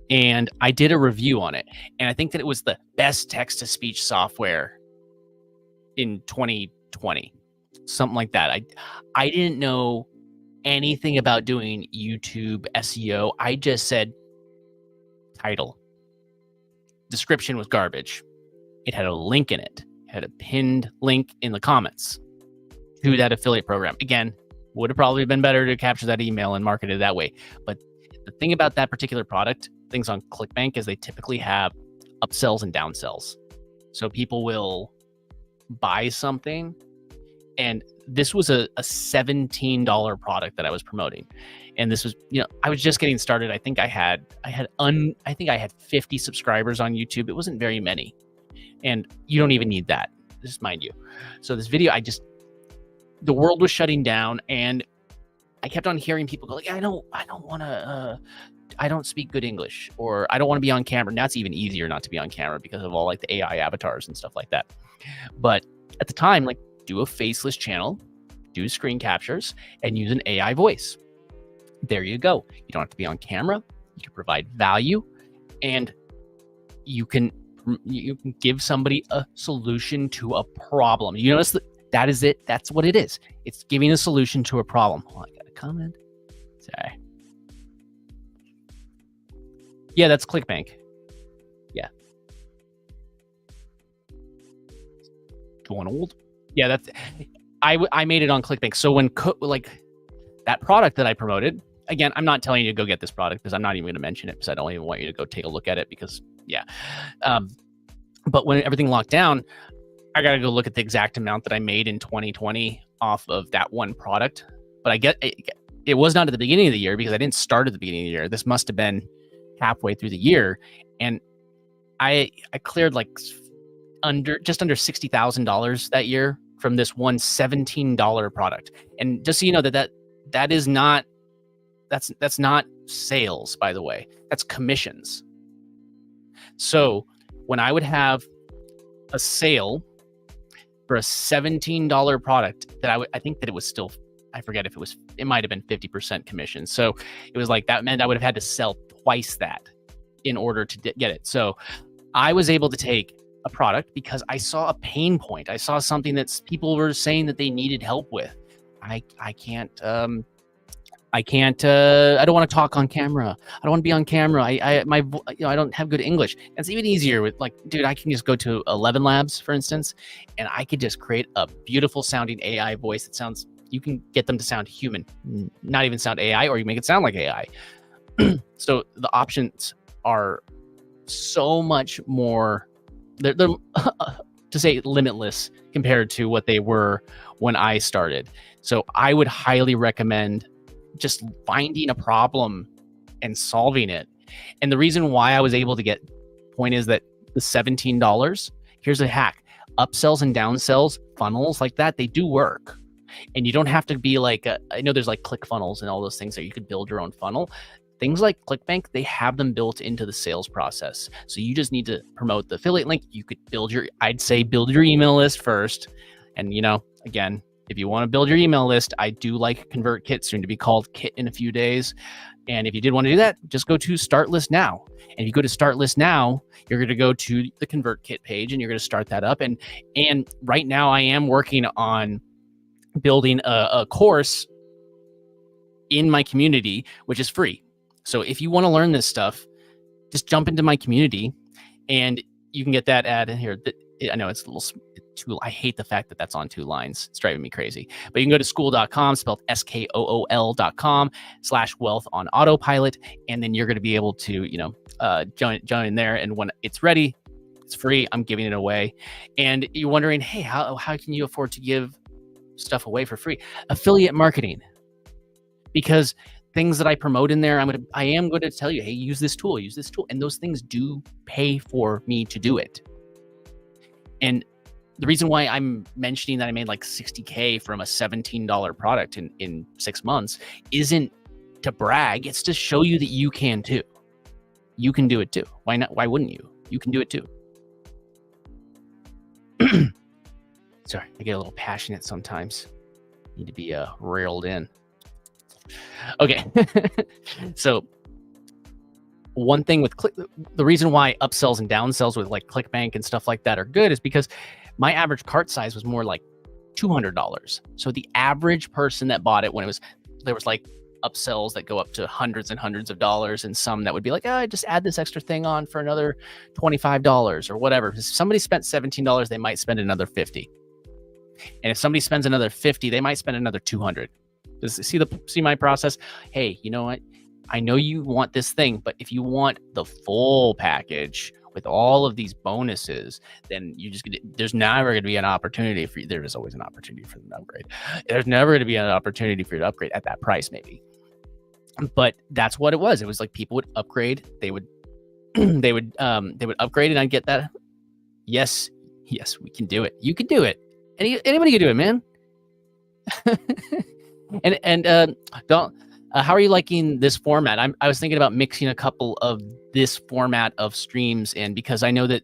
and I did a review on it, and I think that it was the best text-to-speech software in 2020. Something like that. I didn't know anything about doing YouTube SEO. I just said title. Description was garbage. It had a link in it. It had a pinned link in the comments to that affiliate program. Again, would have probably been better to capture that email and market it that way. But the thing about that particular product, things on ClickBank, is they typically have upsells and downsells. So people will buy something. And this was a $17 product that I was promoting. And this was, I was just getting started. I think I had 50 subscribers on YouTube. It wasn't very many. And you don't even need that, just mind you. So this video, the world was shutting down, and I kept on hearing people go, I don't speak good English, or I don't want to be on camera. Now it's even easier not to be on camera because of all the AI avatars and stuff like that. But at the time, do a faceless channel, do screen captures, and use an AI voice. There you go. You don't have to be on camera. You can provide value, and you can give somebody a solution to a problem. You notice that is it. That's what it is. It's giving a solution to a problem. Oh, I got a comment. Sorry. Yeah, that's ClickBank. Yeah. Going old. Yeah, that's. I made it on ClickBank. So when that product that I promoted, again, I'm not telling you to go get this product because I'm not even going to mention it because I don't even want you to go take a look at it because but when everything locked down, I got to go look at the exact amount that I made in 2020 off of that one product. But I get it was not at the beginning of the year because I didn't start at the beginning of the year. This must have been halfway through the year, and I cleared just under $60,000 that year from this one $17 product. And just so you know that is not, that's not sales, by the way. That's commissions. So when I would have a sale for a $17 product that I think that it was still, I forget if it might have been 50% commission. So it was like, that meant I would have had to sell twice that in order to get it. So I was able to take a product because I saw a pain point. I saw something that people were saying that they needed help with. I can't, I don't want to talk on camera. I don't want to be on camera. I don't have good English. It's even easier with, like, dude, I can just go to 11 Labs, for instance, and I could just create a beautiful sounding AI voice that sounds, you can get them to sound human, not even sound AI, or you make it sound like AI. So the options are so much more, they're to say limitless compared to what they were when I started. So I would highly recommend just finding a problem and solving it. And the reason why I was able to get, point is that the $17, here's a hack: upsells and downsells, funnels like that, they do work. And you don't have to be like, I know there's like ClickFunnels and all those things that you could build your own funnel. Things like ClickBank, they have them built into the sales process. So you just need to promote the affiliate link. You could I'd say build your email list first. And, again, if you want to build your email list, I do like ConvertKit, soon to be called Kit in a few days. And if you did want to do that, just go to Start List Now. And if you go to Start List Now, you're going to go to the ConvertKit page and you're going to start that up. And right now I am working on building a course in my community, which is free. So if you want to learn this stuff, just jump into my community and you can get that ad in here. I know it's a little too, I hate the fact that that's on 2 lines. It's driving me crazy. But you can go to school.com, spelled SKOOL.com/wealth on autopilot. And then you're going to be able to, join in there. And when it's ready, it's free. I'm giving it away. And you're wondering, hey, how can you afford to give stuff away for free? Affiliate marketing. Because things that I promote in there, I am going to tell you, hey, use this tool. And those things do pay for me to do it. And the reason why I'm mentioning that I made like $60K from a $17 product in 6 months isn't to brag. It's to show you that you can too. You can do it too. Why not? Why wouldn't you? You can do it too. Sorry, I get a little passionate sometimes. Need to be railed in. Okay. So one thing with the reason why upsells and downsells with like ClickBank and stuff like that are good is because my average cart size was more like $200. So the average person that bought it, there was like upsells that go up to hundreds and hundreds of dollars, and some that would be like, just add this extra thing on for another $25 or whatever. If somebody spent $17, they might spend another $50. And if somebody spends another $50, they might spend another $200. See my process? Hey, you know what? I know you want this thing, but if you want the full package with all of these bonuses, then there's never going to be an opportunity for you. There is always an opportunity for them to upgrade. There's never going to be an opportunity for you to upgrade at that price, maybe. But that's what it was. It was like people would upgrade. They would upgrade, and I'd get that. Yes, we can do it. You can do it. Anybody can do it, man. And how are you liking this format? I was thinking about mixing a couple of this format of streams in, because I know that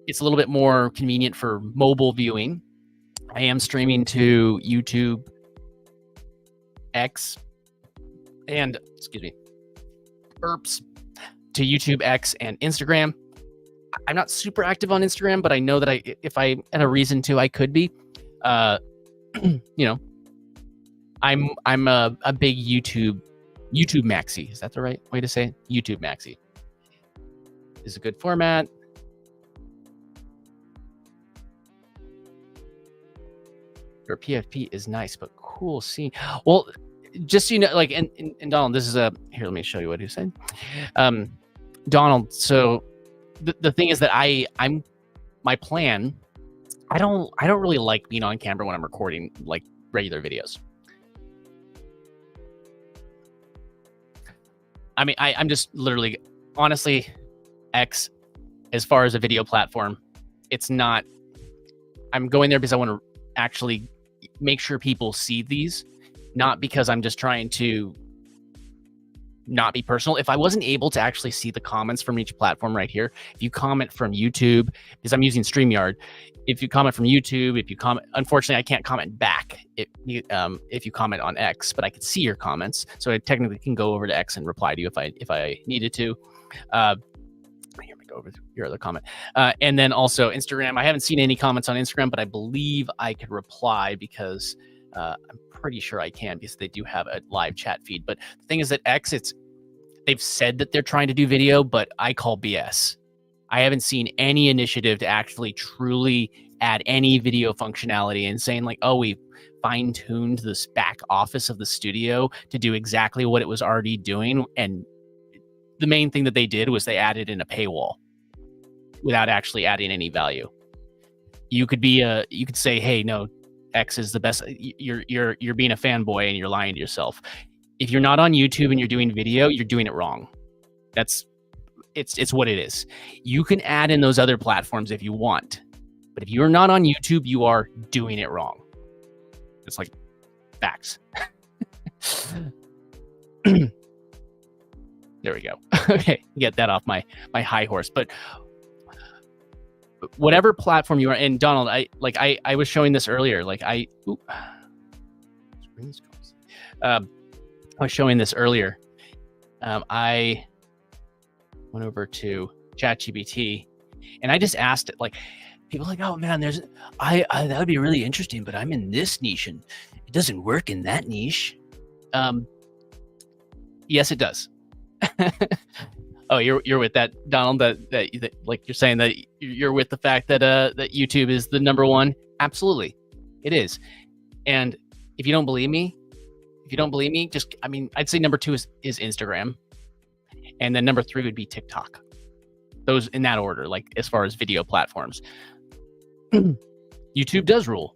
it's a little bit more convenient for mobile viewing. I am streaming to YouTube X and to YouTube X and Instagram. I'm not super active on Instagram, but I know that if I had a reason to, I could be. I'm a big YouTube maxi. Is that the right way to say it? YouTube maxi is a good format. Your PFP is nice, but cool scene. Well, just so you know, like, and Donald, this is here, let me show you what he said. Donald, so the thing is that I'm my plan, I don't really like being on camera when I'm recording like regular videos. I mean, I'm just literally, honestly, X, as far as a video platform, it's not I'm going there because I want to actually make sure people see these, not because I'm just trying to not be personal. If I wasn't able to actually see the comments from each platform right here, if you comment from YouTube, because I'm using StreamYard, if you comment from YouTube, if you comment, unfortunately, I can't comment back if you comment on X, but I can see your comments, so I technically can go over to X and reply to you if I needed to. Here we go over to your other comment, and then also Instagram. I haven't seen any comments on Instagram, but I believe I could reply because I'm pretty sure I can because they do have a live chat feed. But the thing is that X, they've said that they're trying to do video, but I call BS. I haven't seen any initiative to actually truly add any video functionality and saying like, oh, we fine-tuned this back office of the studio to do exactly what it was already doing. And the main thing that they did was they added in a paywall without actually adding any value. You could say, hey, no, X is the best. You're being a fanboy and you're lying to yourself. If you're not on YouTube and you're doing video, you're doing it wrong. It's what it is. You can add in those other platforms if you want, but if you're not on YouTube, you are doing it wrong. It's like facts. There we go. Okay, get that off my high horse. But whatever platform you are, and Donald, I was showing this earlier. I was showing this earlier. I went over to ChatGPT and I just asked it, like, people are like, oh man, that would be really interesting, but I'm in this niche and it doesn't work in that niche. Yes, it does. Oh, you're with that, Donald, that like you're saying that you're with the fact that that YouTube is the number one. Absolutely, it is. And if you don't believe me, I'd say number two is Instagram, and then number three would be TikTok. Those in that order, like as far as video platforms. YouTube does rule.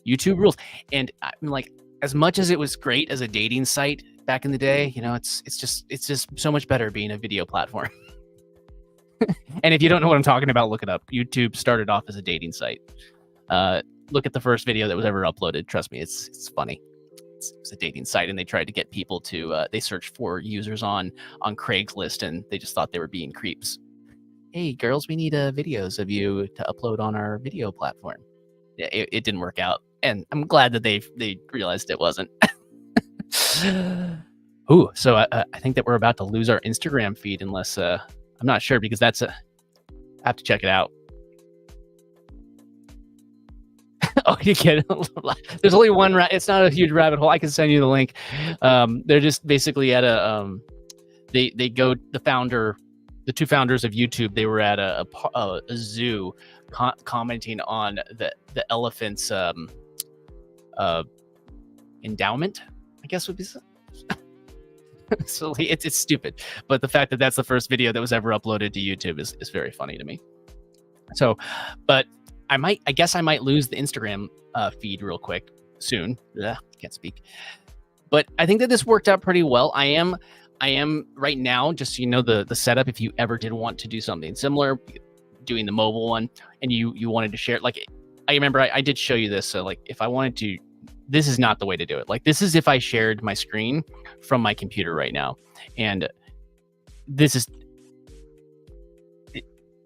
YouTube rules, and I'm like, as much as it was great as a dating site back in the day, it's just so much better being a video platform. And if you don't know what I'm talking about, look it up. YouTube started off as a dating site. Look at the first video that was ever uploaded. Trust me, it's funny. It's a dating site, and they tried to get people to they searched for users on Craigslist, and they just thought they were being creeps. Hey girls, we need videos of you to upload on our video platform. Yeah, it didn't work out, and I'm glad that they realized it wasn't. Ooh, so I think that we're about to lose our Instagram feed unless I'm not sure, because I have to check it out. Oh, you get it. There's only one. It's not a huge rabbit hole. I can send you the link. They're just basically at a the two founders of YouTube. They were at a zoo commenting on the elephant's endowment, I guess would be. So it's stupid, but the fact that that's the first video that was ever uploaded to YouTube is very funny to me. So, but I guess I might lose the Instagram feed real quick soon. Ugh, can't speak. But I think that this worked out pretty well. I am right now, just so you know, the setup, if you ever did want to do something similar, doing the mobile one, and you wanted to share it, like I remember I did show you this. So like if I wanted to, this is not the way to do it. Like this is if I shared my screen from my computer right now. And this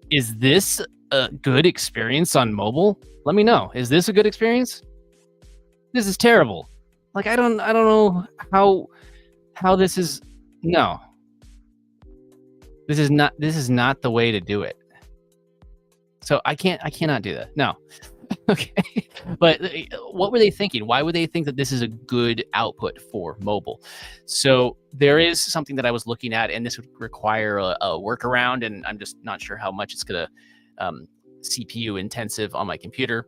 is this a good experience on mobile? Let me know. Is this a good experience? This is terrible. Like I don't know how this is. No. This is not the way to do it. So I cannot do that. No. Okay. But what were they thinking? Why would they think that this is a good output for mobile? So there is something that I was looking at, and this would require a workaround, and I'm just not sure how much it's going to CPU intensive on my computer.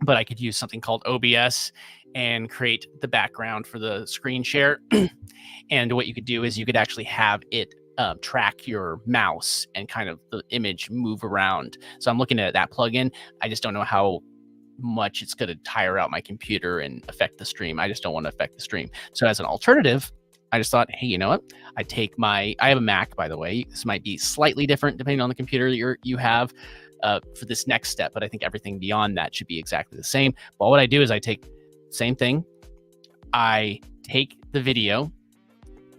But I could use something called OBS and create the background for the screen share. And what you could do is you could actually have it track your mouse and kind of the image move around. So I'm looking at that plugin. I just don't know how much it's going to tire out my computer and affect the stream. I just don't want to affect the stream. So as an alternative, I just thought, hey, you know what? I have a Mac, by the way. This might be slightly different depending on the computer you have. for this next step, but I think everything beyond that should be exactly the same. But what I do is I take same thing. I take the video,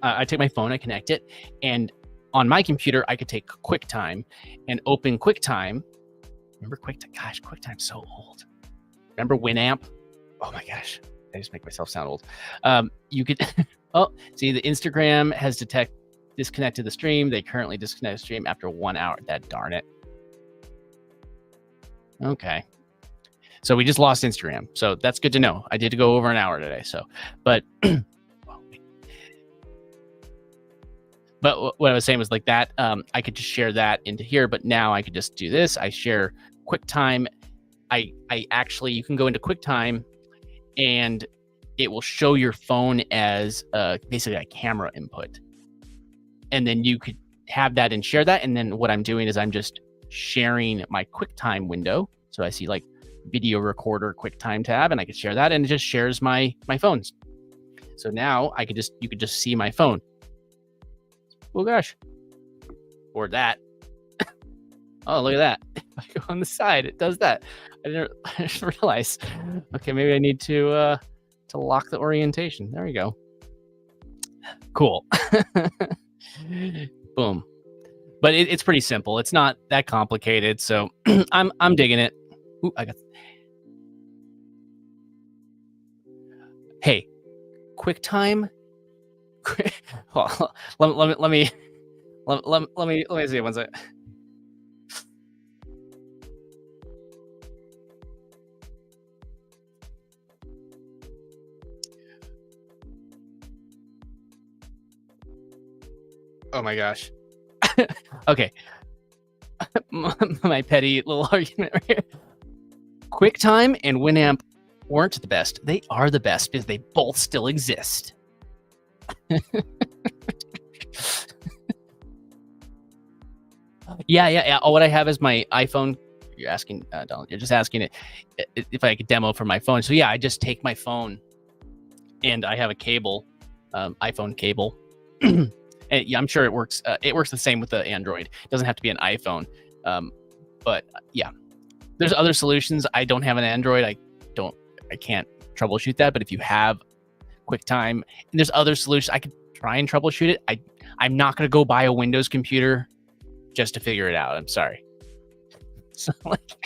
I take my phone, I connect it, and on my computer, I could take QuickTime and open QuickTime. Remember QuickTime? Gosh, QuickTime's so old. Remember Winamp? Oh my gosh, I just make myself sound old. You could, oh, see the Instagram has disconnected the stream. They currently disconnect the stream after 1 hour. That darn it. Okay. So we just lost Instagram. So that's good to know. I did go over an hour today. So, but what I was saying was like that. I could just share that into here, but now I could just do this. I share QuickTime. I actually, you can go into QuickTime and it will show your phone as basically a camera input. And then you could have that and share that. And then what I'm doing is I'm just sharing my QuickTime window. So I see like video recorder QuickTime tab, and I could share that, and it just shares my phones. So now you could just see my phone. Oh gosh. Or that. Oh, look at that. If I go on the side, it does that. I didn't realize. Okay, maybe I need to lock the orientation. There we go. Cool. Boom. But it's pretty simple. It's not that complicated. So I'm digging it. Ooh, hey, QuickTime. Well, let me see one second. Oh my gosh. Okay. My petty little argument right here. QuickTime and Winamp weren't the best. They are the best because they both still exist. Yeah. Oh, what I have is my iPhone. You're asking, Donald, you're just asking it if I could demo for my phone. So yeah, I just take my phone and I have a cable, iPhone cable. And yeah, I'm sure it works. It works the same with the Android. It doesn't have to be an iPhone. But yeah, there's other solutions. I don't have an Android. I can't troubleshoot that. But if you have QuickTime, and there's other solutions, I could try and troubleshoot it. I'm not going to go buy a Windows computer just to figure it out. I'm sorry. So like,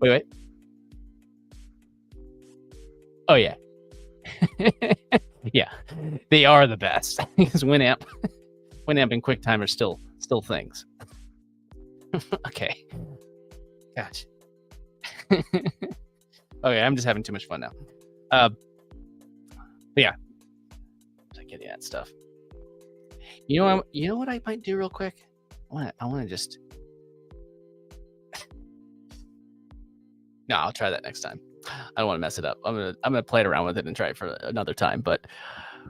wait. Oh yeah. Yeah, they are the best because Winamp and QuickTime are still things. Okay. Gosh. Okay, I'm just having too much fun now. But yeah, I get that stuff. You know what I might do real quick? I want to just. No, I'll try that next time. I don't want to mess it up. I'm gonna play it around with it and try it for another time. But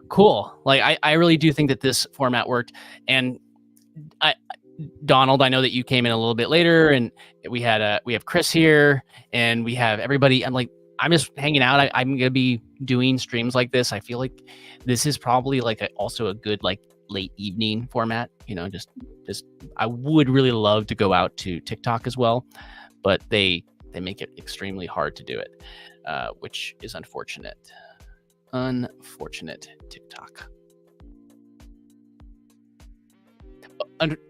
cool. Like I really do think that this format worked. And Donald, I know that you came in a little bit later, and we have Chris here, and we have everybody. I'm just hanging out. I'm gonna be doing streams like this. I feel like this is probably like also a good like late evening format. You know, just I would really love to go out to TikTok as well, but they make it extremely hard to do it, which is unfortunate. Unfortunate TikTok.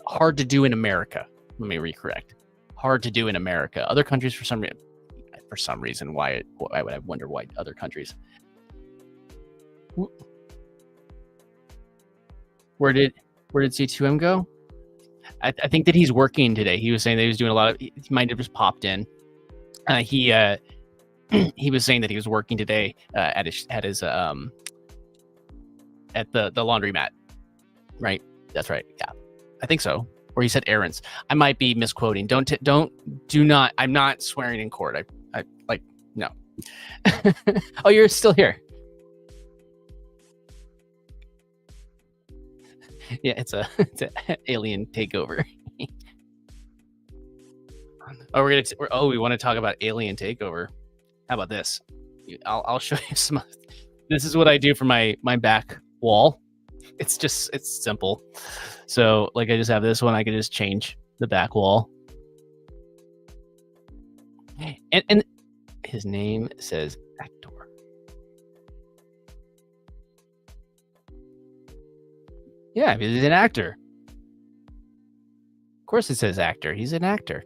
Hard to do in America. Let me recorrect. Hard to do in America. Other countries, for some reason, why would I wonder why other countries? Where did C2M go? I think that he's working today. He was saying that he was doing a lot of. He might have just popped in. He was saying that he was working today at the laundromat, right? That's right. Yeah, I think so. Or he said errands. I might be misquoting. Do not. I'm not swearing in court. I like no. Oh, you're still here. Yeah, it's an alien takeover. We want to talk about alien takeover. How about this? I'll show you some. This is what I do for my back wall. It's simple. So like I just have this one. I can just change the back wall. And his name says actor. Yeah, he's an actor. Of course it says actor. He's an actor.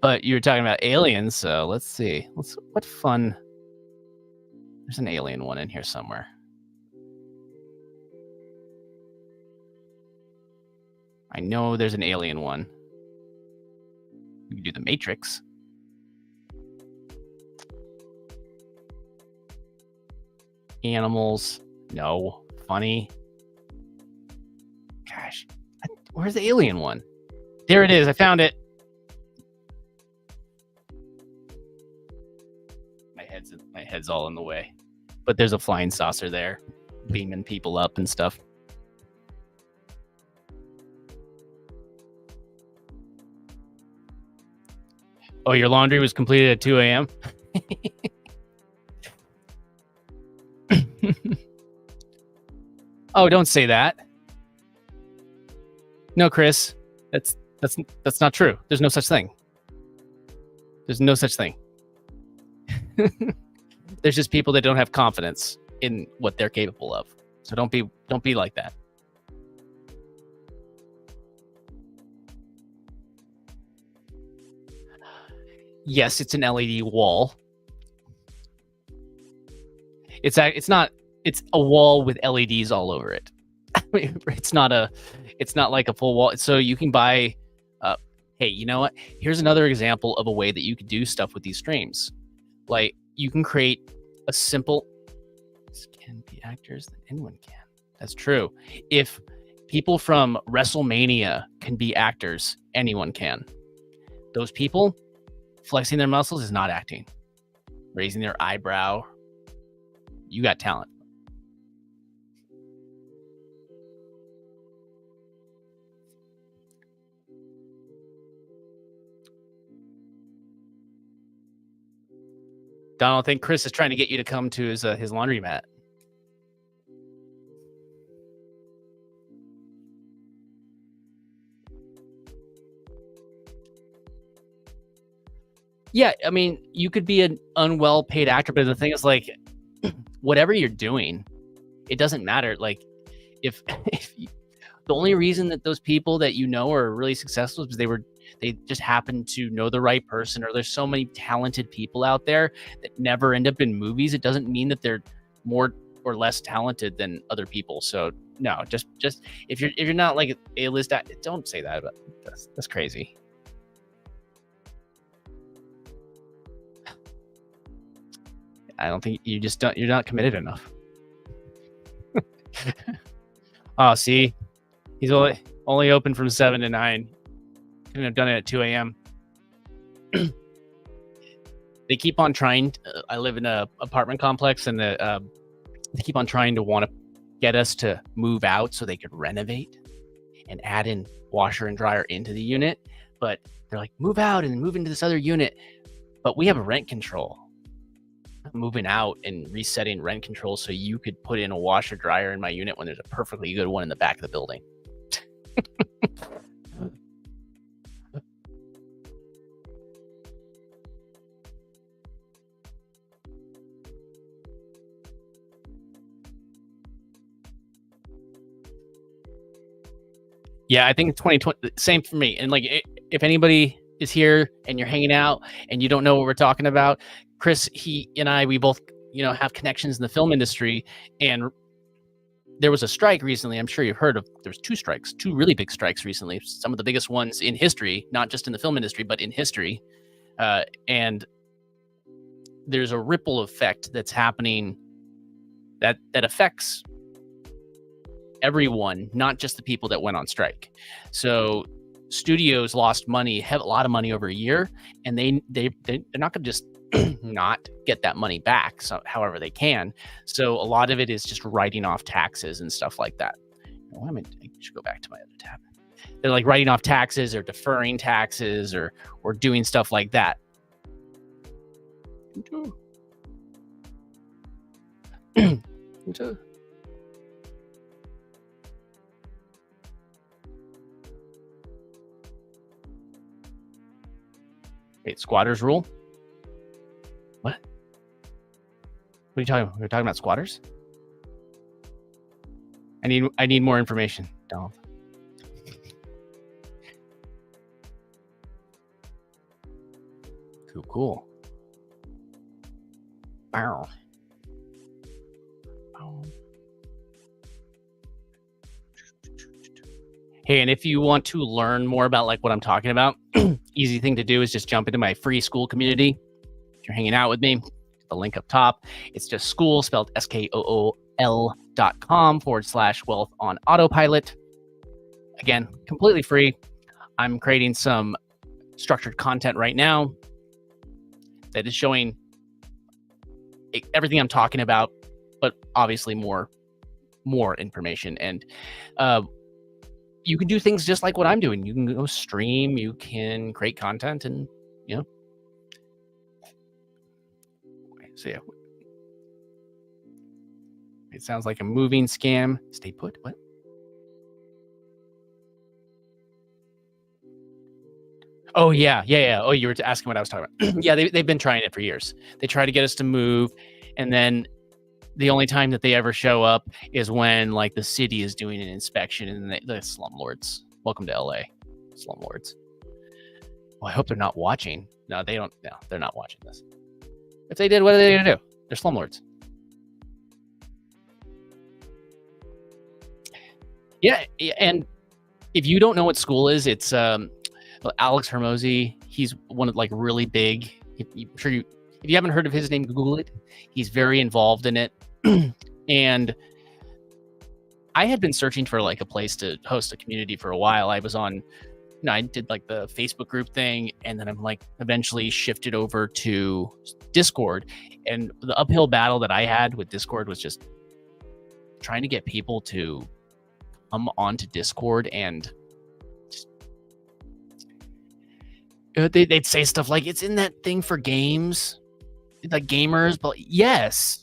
But you were talking about aliens, so let's see. What fun. There's an alien one in here somewhere. I know there's an alien one. We can do the Matrix. Animals. No. Funny. Gosh. Where's the alien one? There it is. I found it. My head's all in the way. But there's a flying saucer there, beaming people up and stuff. Oh, your laundry was completed at 2 a.m.? Oh, don't say that. No, Chris. That's not true. There's no such thing. There's no such thing. There's just people that don't have confidence in what they're capable of. So don't be like that. Yes, it's an LED wall. It's a wall with LEDs all over it. It's not like a full wall. So you can buy. Hey, you know what? Here's another example of a way that you could do stuff with these streams. Like you can create a simple. This can be actors, then anyone can. That's true. If people from WrestleMania can be actors, anyone can. Those people flexing their muscles is not acting. Raising their eyebrow. You got talent. Donald, I think Chris is trying to get you to come to his laundromat. Yeah, I mean, you could be an unwell paid actor, but the thing is, like, whatever you're doing, it doesn't matter. Like, if the only reason that those people that you know are really successful is because they just happen to know the right person, or there's so many talented people out there that never end up in movies. It doesn't mean that they're more or less talented than other people. So no, just if you're not like A-list, don't say that. But that's crazy. I don't think you're not committed enough. Oh, see, he's only open from 7 to 9. Couldn't have done it at 2 a.m. They keep on trying. I live in an apartment complex, and they keep on trying to want to get us to move out so they could renovate and add in washer and dryer into the unit. But they're like, move out and move into this other unit. But we have a rent control. Moving out and resetting rent control so you could put in a washer dryer in my unit when there's a perfectly good one in the back of the building. Yeah, I think 2020, same for me. And like, if anybody is here and you're hanging out and you don't know what we're talking about, Chris, he and I, we both, have connections in the film industry. And there was a strike recently. I'm sure you've heard of. There's two really big strikes recently. Some of the biggest ones in history, not just in the film industry, but in history. And there's a ripple effect that's happening that affects everyone, not just the people that went on strike. So studios lost money, have a lot of money over a year, and they're not going to just not get that money back. So however they can. So a lot of it is just writing off taxes and stuff like that. I should go back to my other tab. They're like writing off taxes or deferring taxes or doing stuff like that. Wait, squatters rule? What? What are you talking about? We're talking about squatters? I need more information, Donald. Cool. Bow. Hey, and if you want to learn more about like what I'm talking about, easy thing to do is just jump into my free school community. If you're hanging out with me, the link up top. It's just school spelled SKOOL.com/wealth on autopilot. Again, completely free. I'm creating some structured content right now that is showing everything I'm talking about, but obviously more information. And you can do things just like what I'm doing. You can go stream, you can create content, and so yeah. It sounds like a moving scam. Stay put. What? Oh yeah. Oh, you were asking what I was talking about. Yeah, they've been trying it for years. They try to get us to move, and then the only time that they ever show up is when like the city is doing an inspection, and the slumlords. Welcome to LA, slumlords. Well, I hope they're not watching. No, they don't. No, they're not watching this. If they did, what are they gonna do? They're slumlords. Yeah, and if you don't know what school is, it's Alex Hermosi. He's one of like really big. If you haven't heard of his name, Google it. He's very involved in it. And I had been searching for like a place to host a community for a while. I was on, I did like the Facebook group thing, and then I'm like eventually shifted over to Discord. And the uphill battle that I had with Discord was just trying to get people to come onto Discord, and they'd say stuff like, it's in that thing for games, like gamers, but yes.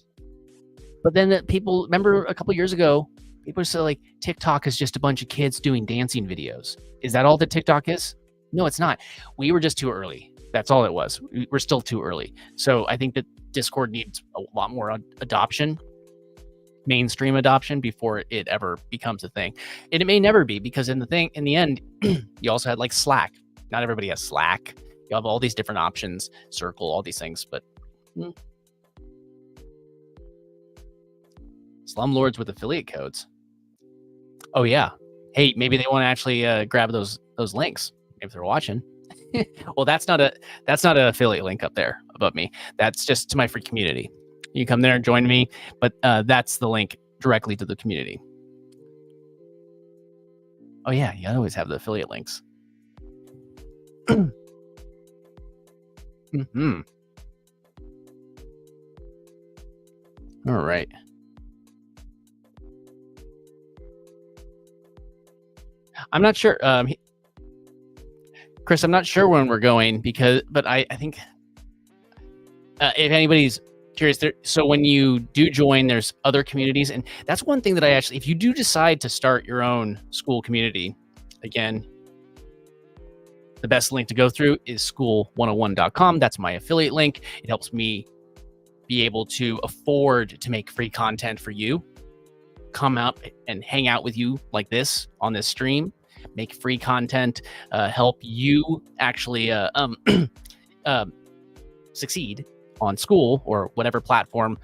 But then people, remember a couple years ago, people said like TikTok is just a bunch of kids doing dancing videos. Is that all that TikTok is? No, it's not. We were just too early. That's all it was. We're still too early. So I think that Discord needs a lot more adoption, mainstream adoption, before it ever becomes a thing. And it may never be, because in the end, you also had like Slack. Not everybody has Slack. You have all these different options, Circle, all these things, but slumlords with affiliate codes. Oh yeah. Hey, maybe they want to actually grab those links if they're watching. Well, that's not an affiliate link up there above me. That's just to my free community. You come there and join me, but that's the link directly to the community. Oh yeah, you always have the affiliate links. Mm-hmm. All right. I'm not sure, Chris. I'm not sure when we're going, but I think if anybody's curious, so when you do join, there's other communities, and that's one thing that if you do decide to start your own school community, again, the best link to go through is school101.com. That's my affiliate link. It helps me be able to afford to make free content for you. Come up and hang out with you like this on this stream, make free content, help you actually succeed on school or whatever platform,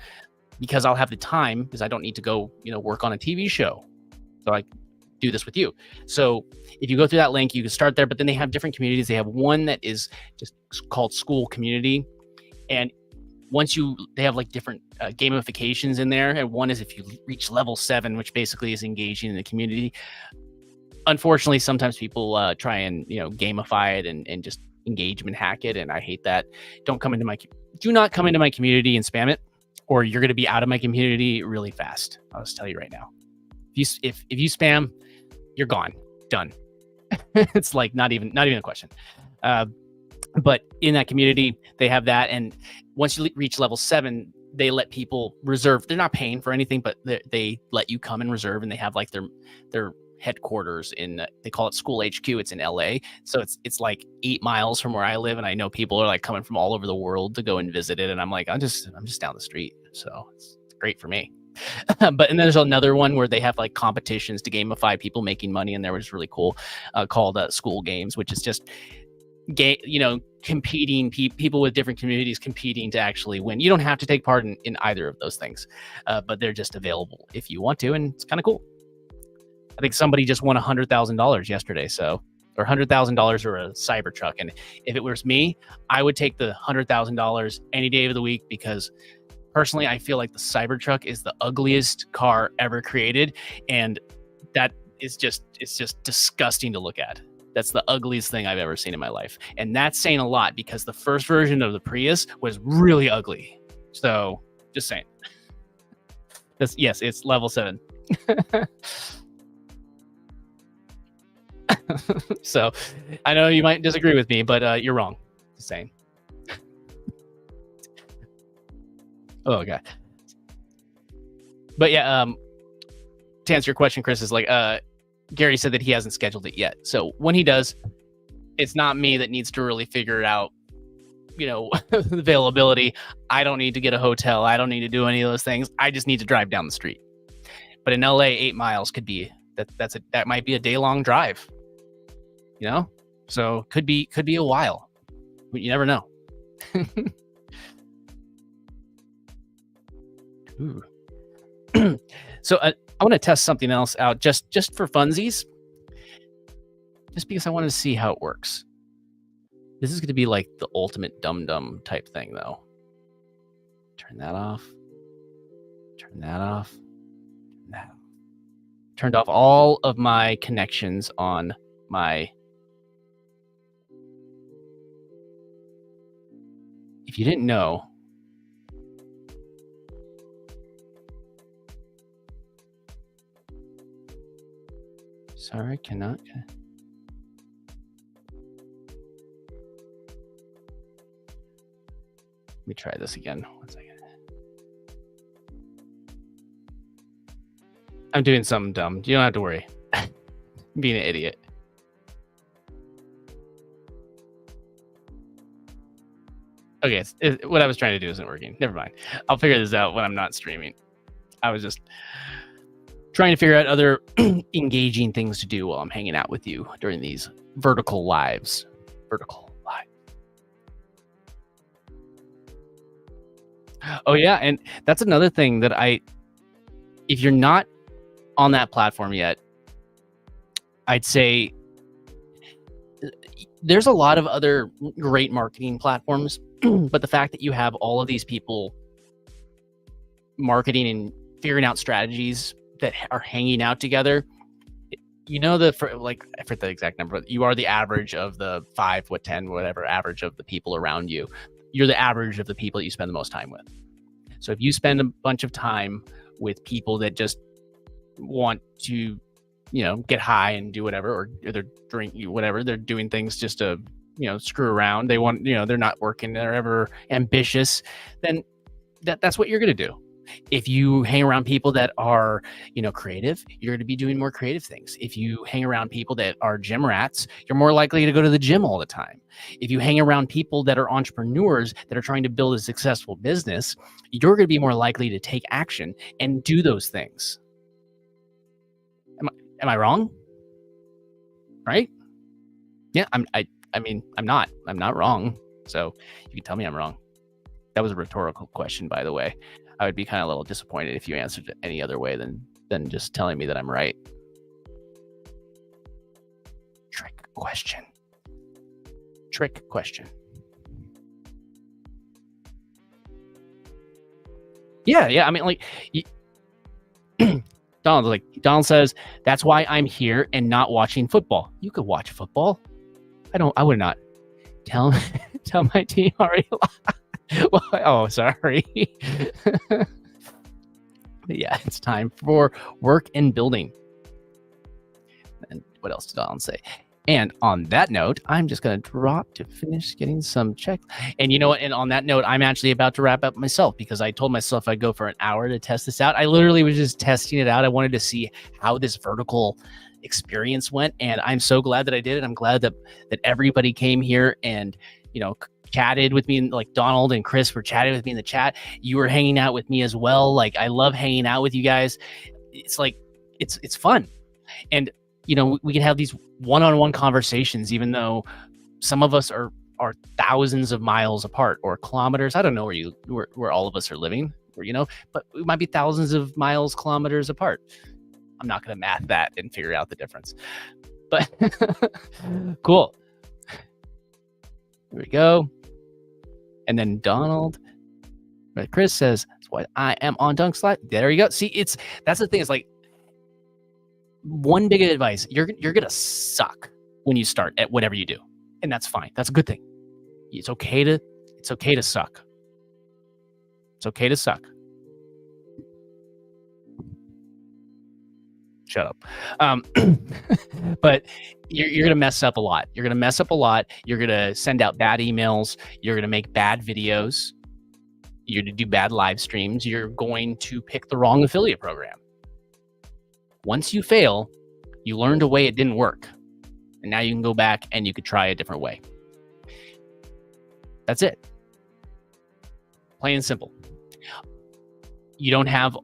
because I'll have the time, because I don't need to go, work on a TV show. So I do this with you. So if you go through that link, you can start there, but then they have different communities. They have one that is just called School Community. And they have like different gamifications in there. And one is if you reach level 7, which basically is engaging in the community. Unfortunately, sometimes people try and, gamify it and just engagement hack it. And I hate that. Do not come into my community and spam it, or you're going to be out of my community really fast. I'll just tell you right now. If you spam, you're gone, done. It's like not even a question. But in that community, they have that, and once you reach level 7, they let people reserve. They're not paying for anything, but they let you come and reserve, and they have like their headquarters in they call it School HQ. It's in LA, so it's like 8 miles from where I live, and I know people are like coming from all over the world to go and visit it, and I'm like, I'm just down the street, so it's great for me. But and there's another one where they have like competitions to gamify people making money, and there was really cool, called School Games, which is just competing people with different communities competing to actually win. You don't have to take part in either of those things, but they're just available if you want to, and it's kind of cool. I think somebody just won $100,000 yesterday, so or $100,000 or a Cybertruck, and if it was me, I would take the $100,000 any day of the week because personally, I feel like the Cybertruck is the ugliest car ever created, and that is it's just disgusting to look at. That's the ugliest thing I've ever seen in my life, and that's saying a lot because the first version of the Prius was really ugly. So, just saying. Yes, it's level 7. So, I know you might disagree with me, but you're wrong. Just saying. Oh, okay. But yeah, to answer your question, Chris, is like Gary said that he hasn't scheduled it yet. So when he does, it's not me that needs to really figure it out, availability. I don't need to get a hotel. I don't need to do any of those things. I just need to drive down the street. But in LA, 8 miles could be that might be a day-long drive. So could be a while. You never know. Ooh. So I want to test something else out just for funsies, just because I want to see how it works. This is going to be like the ultimate dum-dum type thing, though. Turn that off. Turn that off. Turn that off. Turned off all of my connections on my... If you didn't know... Sorry, cannot. Let me try this again. 1 second. I'm doing something dumb. You don't have to worry. I'm being an idiot. Okay, what I was trying to do isn't working. Never mind. I'll figure this out when I'm not streaming. I was just trying to figure out other engaging things to do while I'm hanging out with you during these vertical lives. Vertical live. Oh yeah, and that's another thing that if you're not on that platform yet, I'd say there's a lot of other great marketing platforms, but the fact that you have all of these people marketing and figuring out strategies that are hanging out together, I forget the exact number, but you are the average of the 5, 10, whatever average of the people around you. You're the average of the people that you spend the most time with. So if you spend a bunch of time with people that just want to, get high and do whatever, or they're drinking, whatever, they're doing things just to, screw around. They want, they're not working, they're ever ambitious, then that's what you're going to do. If you hang around people that are, creative, you're going to be doing more creative things. If you hang around people that are gym rats, you're more likely to go to the gym all the time. If you hang around people that are entrepreneurs that are trying to build a successful business, you're going to be more likely to take action and do those things. Am I wrong? Right? Yeah, I'm not wrong. So you can tell me I'm wrong. That was a rhetorical question, by the way. I would be kind of a little disappointed if you answered it any other way than just telling me that I'm right. Trick question. Yeah. I mean, Donald says, that's why I'm here and not watching football. You could watch football. I would not. Tell my team already. Well, oh, sorry. Yeah, it's time for work and building. And what else did Donald say? And on that note, I'm just going to drop to finish getting some check. And you know what? And on that note, I'm actually about to wrap up myself because I told myself I'd go for an hour to test this out. I literally was just testing it out. I wanted to see how this vertical experience went. And I'm so glad that I did it. I'm glad that everybody came here and, chatted with me. Like Donald and Chris were chatting with me in the chat. You were hanging out with me as well. Like, I love hanging out with you guys. It's like, it's fun. And we can have these one-on-one conversations, even though some of us are thousands of miles apart or kilometers. I don't know where all of us are living, but we might be thousands of miles, kilometers apart. I'm not going to math that and figure out the difference, but cool. Here we go. And then Donald, Chris says, that's why I am on Dunk Slide. There you go. See, that's the thing. It's like, one big advice, you're gonna suck when you start at whatever you do, and that's fine. That's a good thing. It's okay to suck. It's okay to suck. Shut up. But you're gonna mess up a lot. You're gonna send out bad emails. You're gonna make bad videos. You're gonna do bad live streams. You're going to pick the wrong affiliate program. Once you fail, you learned a way it didn't work. And now you can go back and you could try a different way. That's it. Plain and simple. You don't have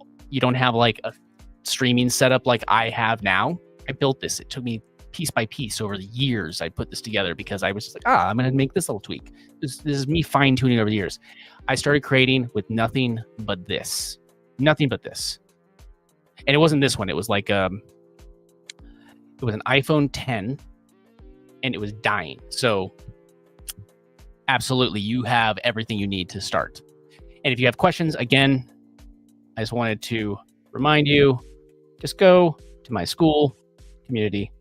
like a streaming setup like I have now. I built this. It took me piece by piece over the years. I put this together because I was just like, I'm going to make this little tweak. This is me fine tuning over the years. I started creating with nothing but this. And it wasn't this one. It was like it was an iPhone 10 and it was dying. So absolutely, you have everything you need to start. And if you have questions, again, I just wanted to remind you, just go to my school community,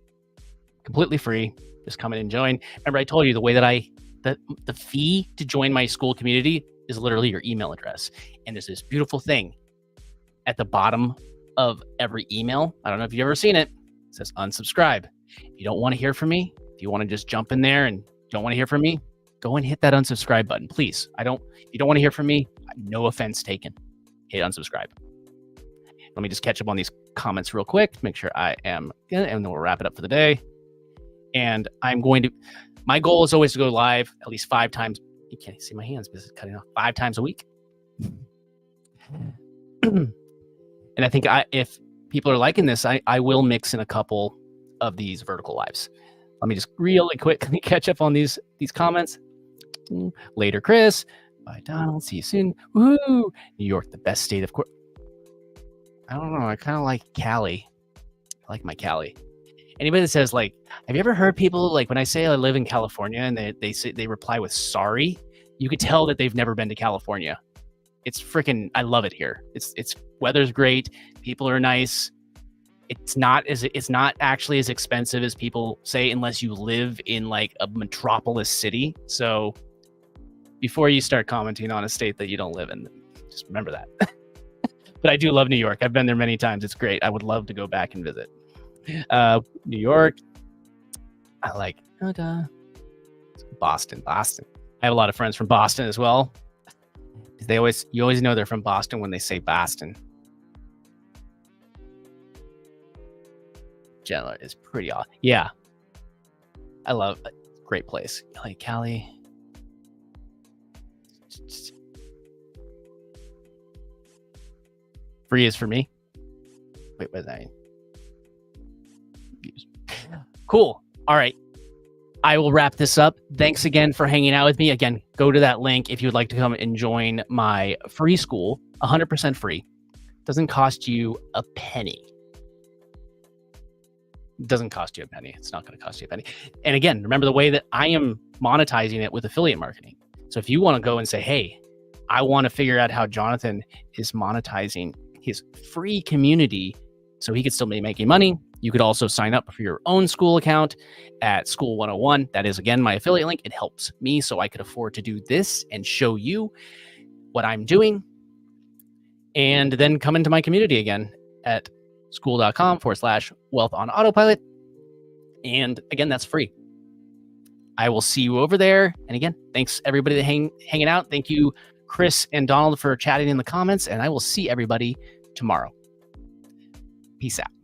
completely free. Just come in and join. Remember, I told you the way that the fee to join my school community is literally your email address. And there's this beautiful thing at the bottom of every email. I don't know if you've ever seen it. It says unsubscribe. If you don't want to hear from me, if you want to just jump in there and don't want to hear from me, go and hit that unsubscribe button, please. If you don't want to hear from me, no offense taken. Hit unsubscribe. Let me just catch up on these comments real quick to make sure I am good, and then we'll wrap it up for the day. And my goal is always to go live at least 5 times. You can't see my hands because it's cutting off. 5 times a week. And I think if people are liking this, I will mix in a couple of these vertical lives. Let me just really quickly catch up on these comments. Later, Chris. Bye, Donald. See you soon. Woo! New York, the best state, of course. I don't know. I kind of like Cali. I like my Cali. Anybody that says, like, have you ever heard people, like, when I say I live in California and they reply with sorry, you could tell that they've never been to California. It's freaking, I love it here. It's weather's great. People are nice. It's not actually as expensive as people say unless you live in like a metropolis city. So before you start commenting on a state that you don't live in, just remember that. But I do love New York. I've been there many times. It's great. I would love to go back and visit. New York. I like Boston. I have a lot of friends from Boston as well. You always know they're from Boston when they say Boston. Chandler is pretty awesome. Yeah. I love it. Great place. Like Cali. Free is for me. Wait, what is that? Cool. All right. I will wrap this up. Thanks again for hanging out with me. Again, go to that link if you would like to come and join my free school, 100% free. Doesn't cost you a penny. Doesn't cost you a penny. It's not going to cost you a penny. And again, remember the way that I am monetizing it with affiliate marketing. So if you want to go and say, hey, I want to figure out how Jonathan is monetizing his free community so he could still be making money, you could also sign up for your own school account at School 101. That is, again, my affiliate link. It helps me so I could afford to do this and show you what I'm doing. And then come into my community again at school.com/wealth on autopilot. And again, that's free. I will see you over there. And again, thanks everybody that hanging out. Thank you, Chris and Donald, for chatting in the comments. And I will see everybody tomorrow. Peace out.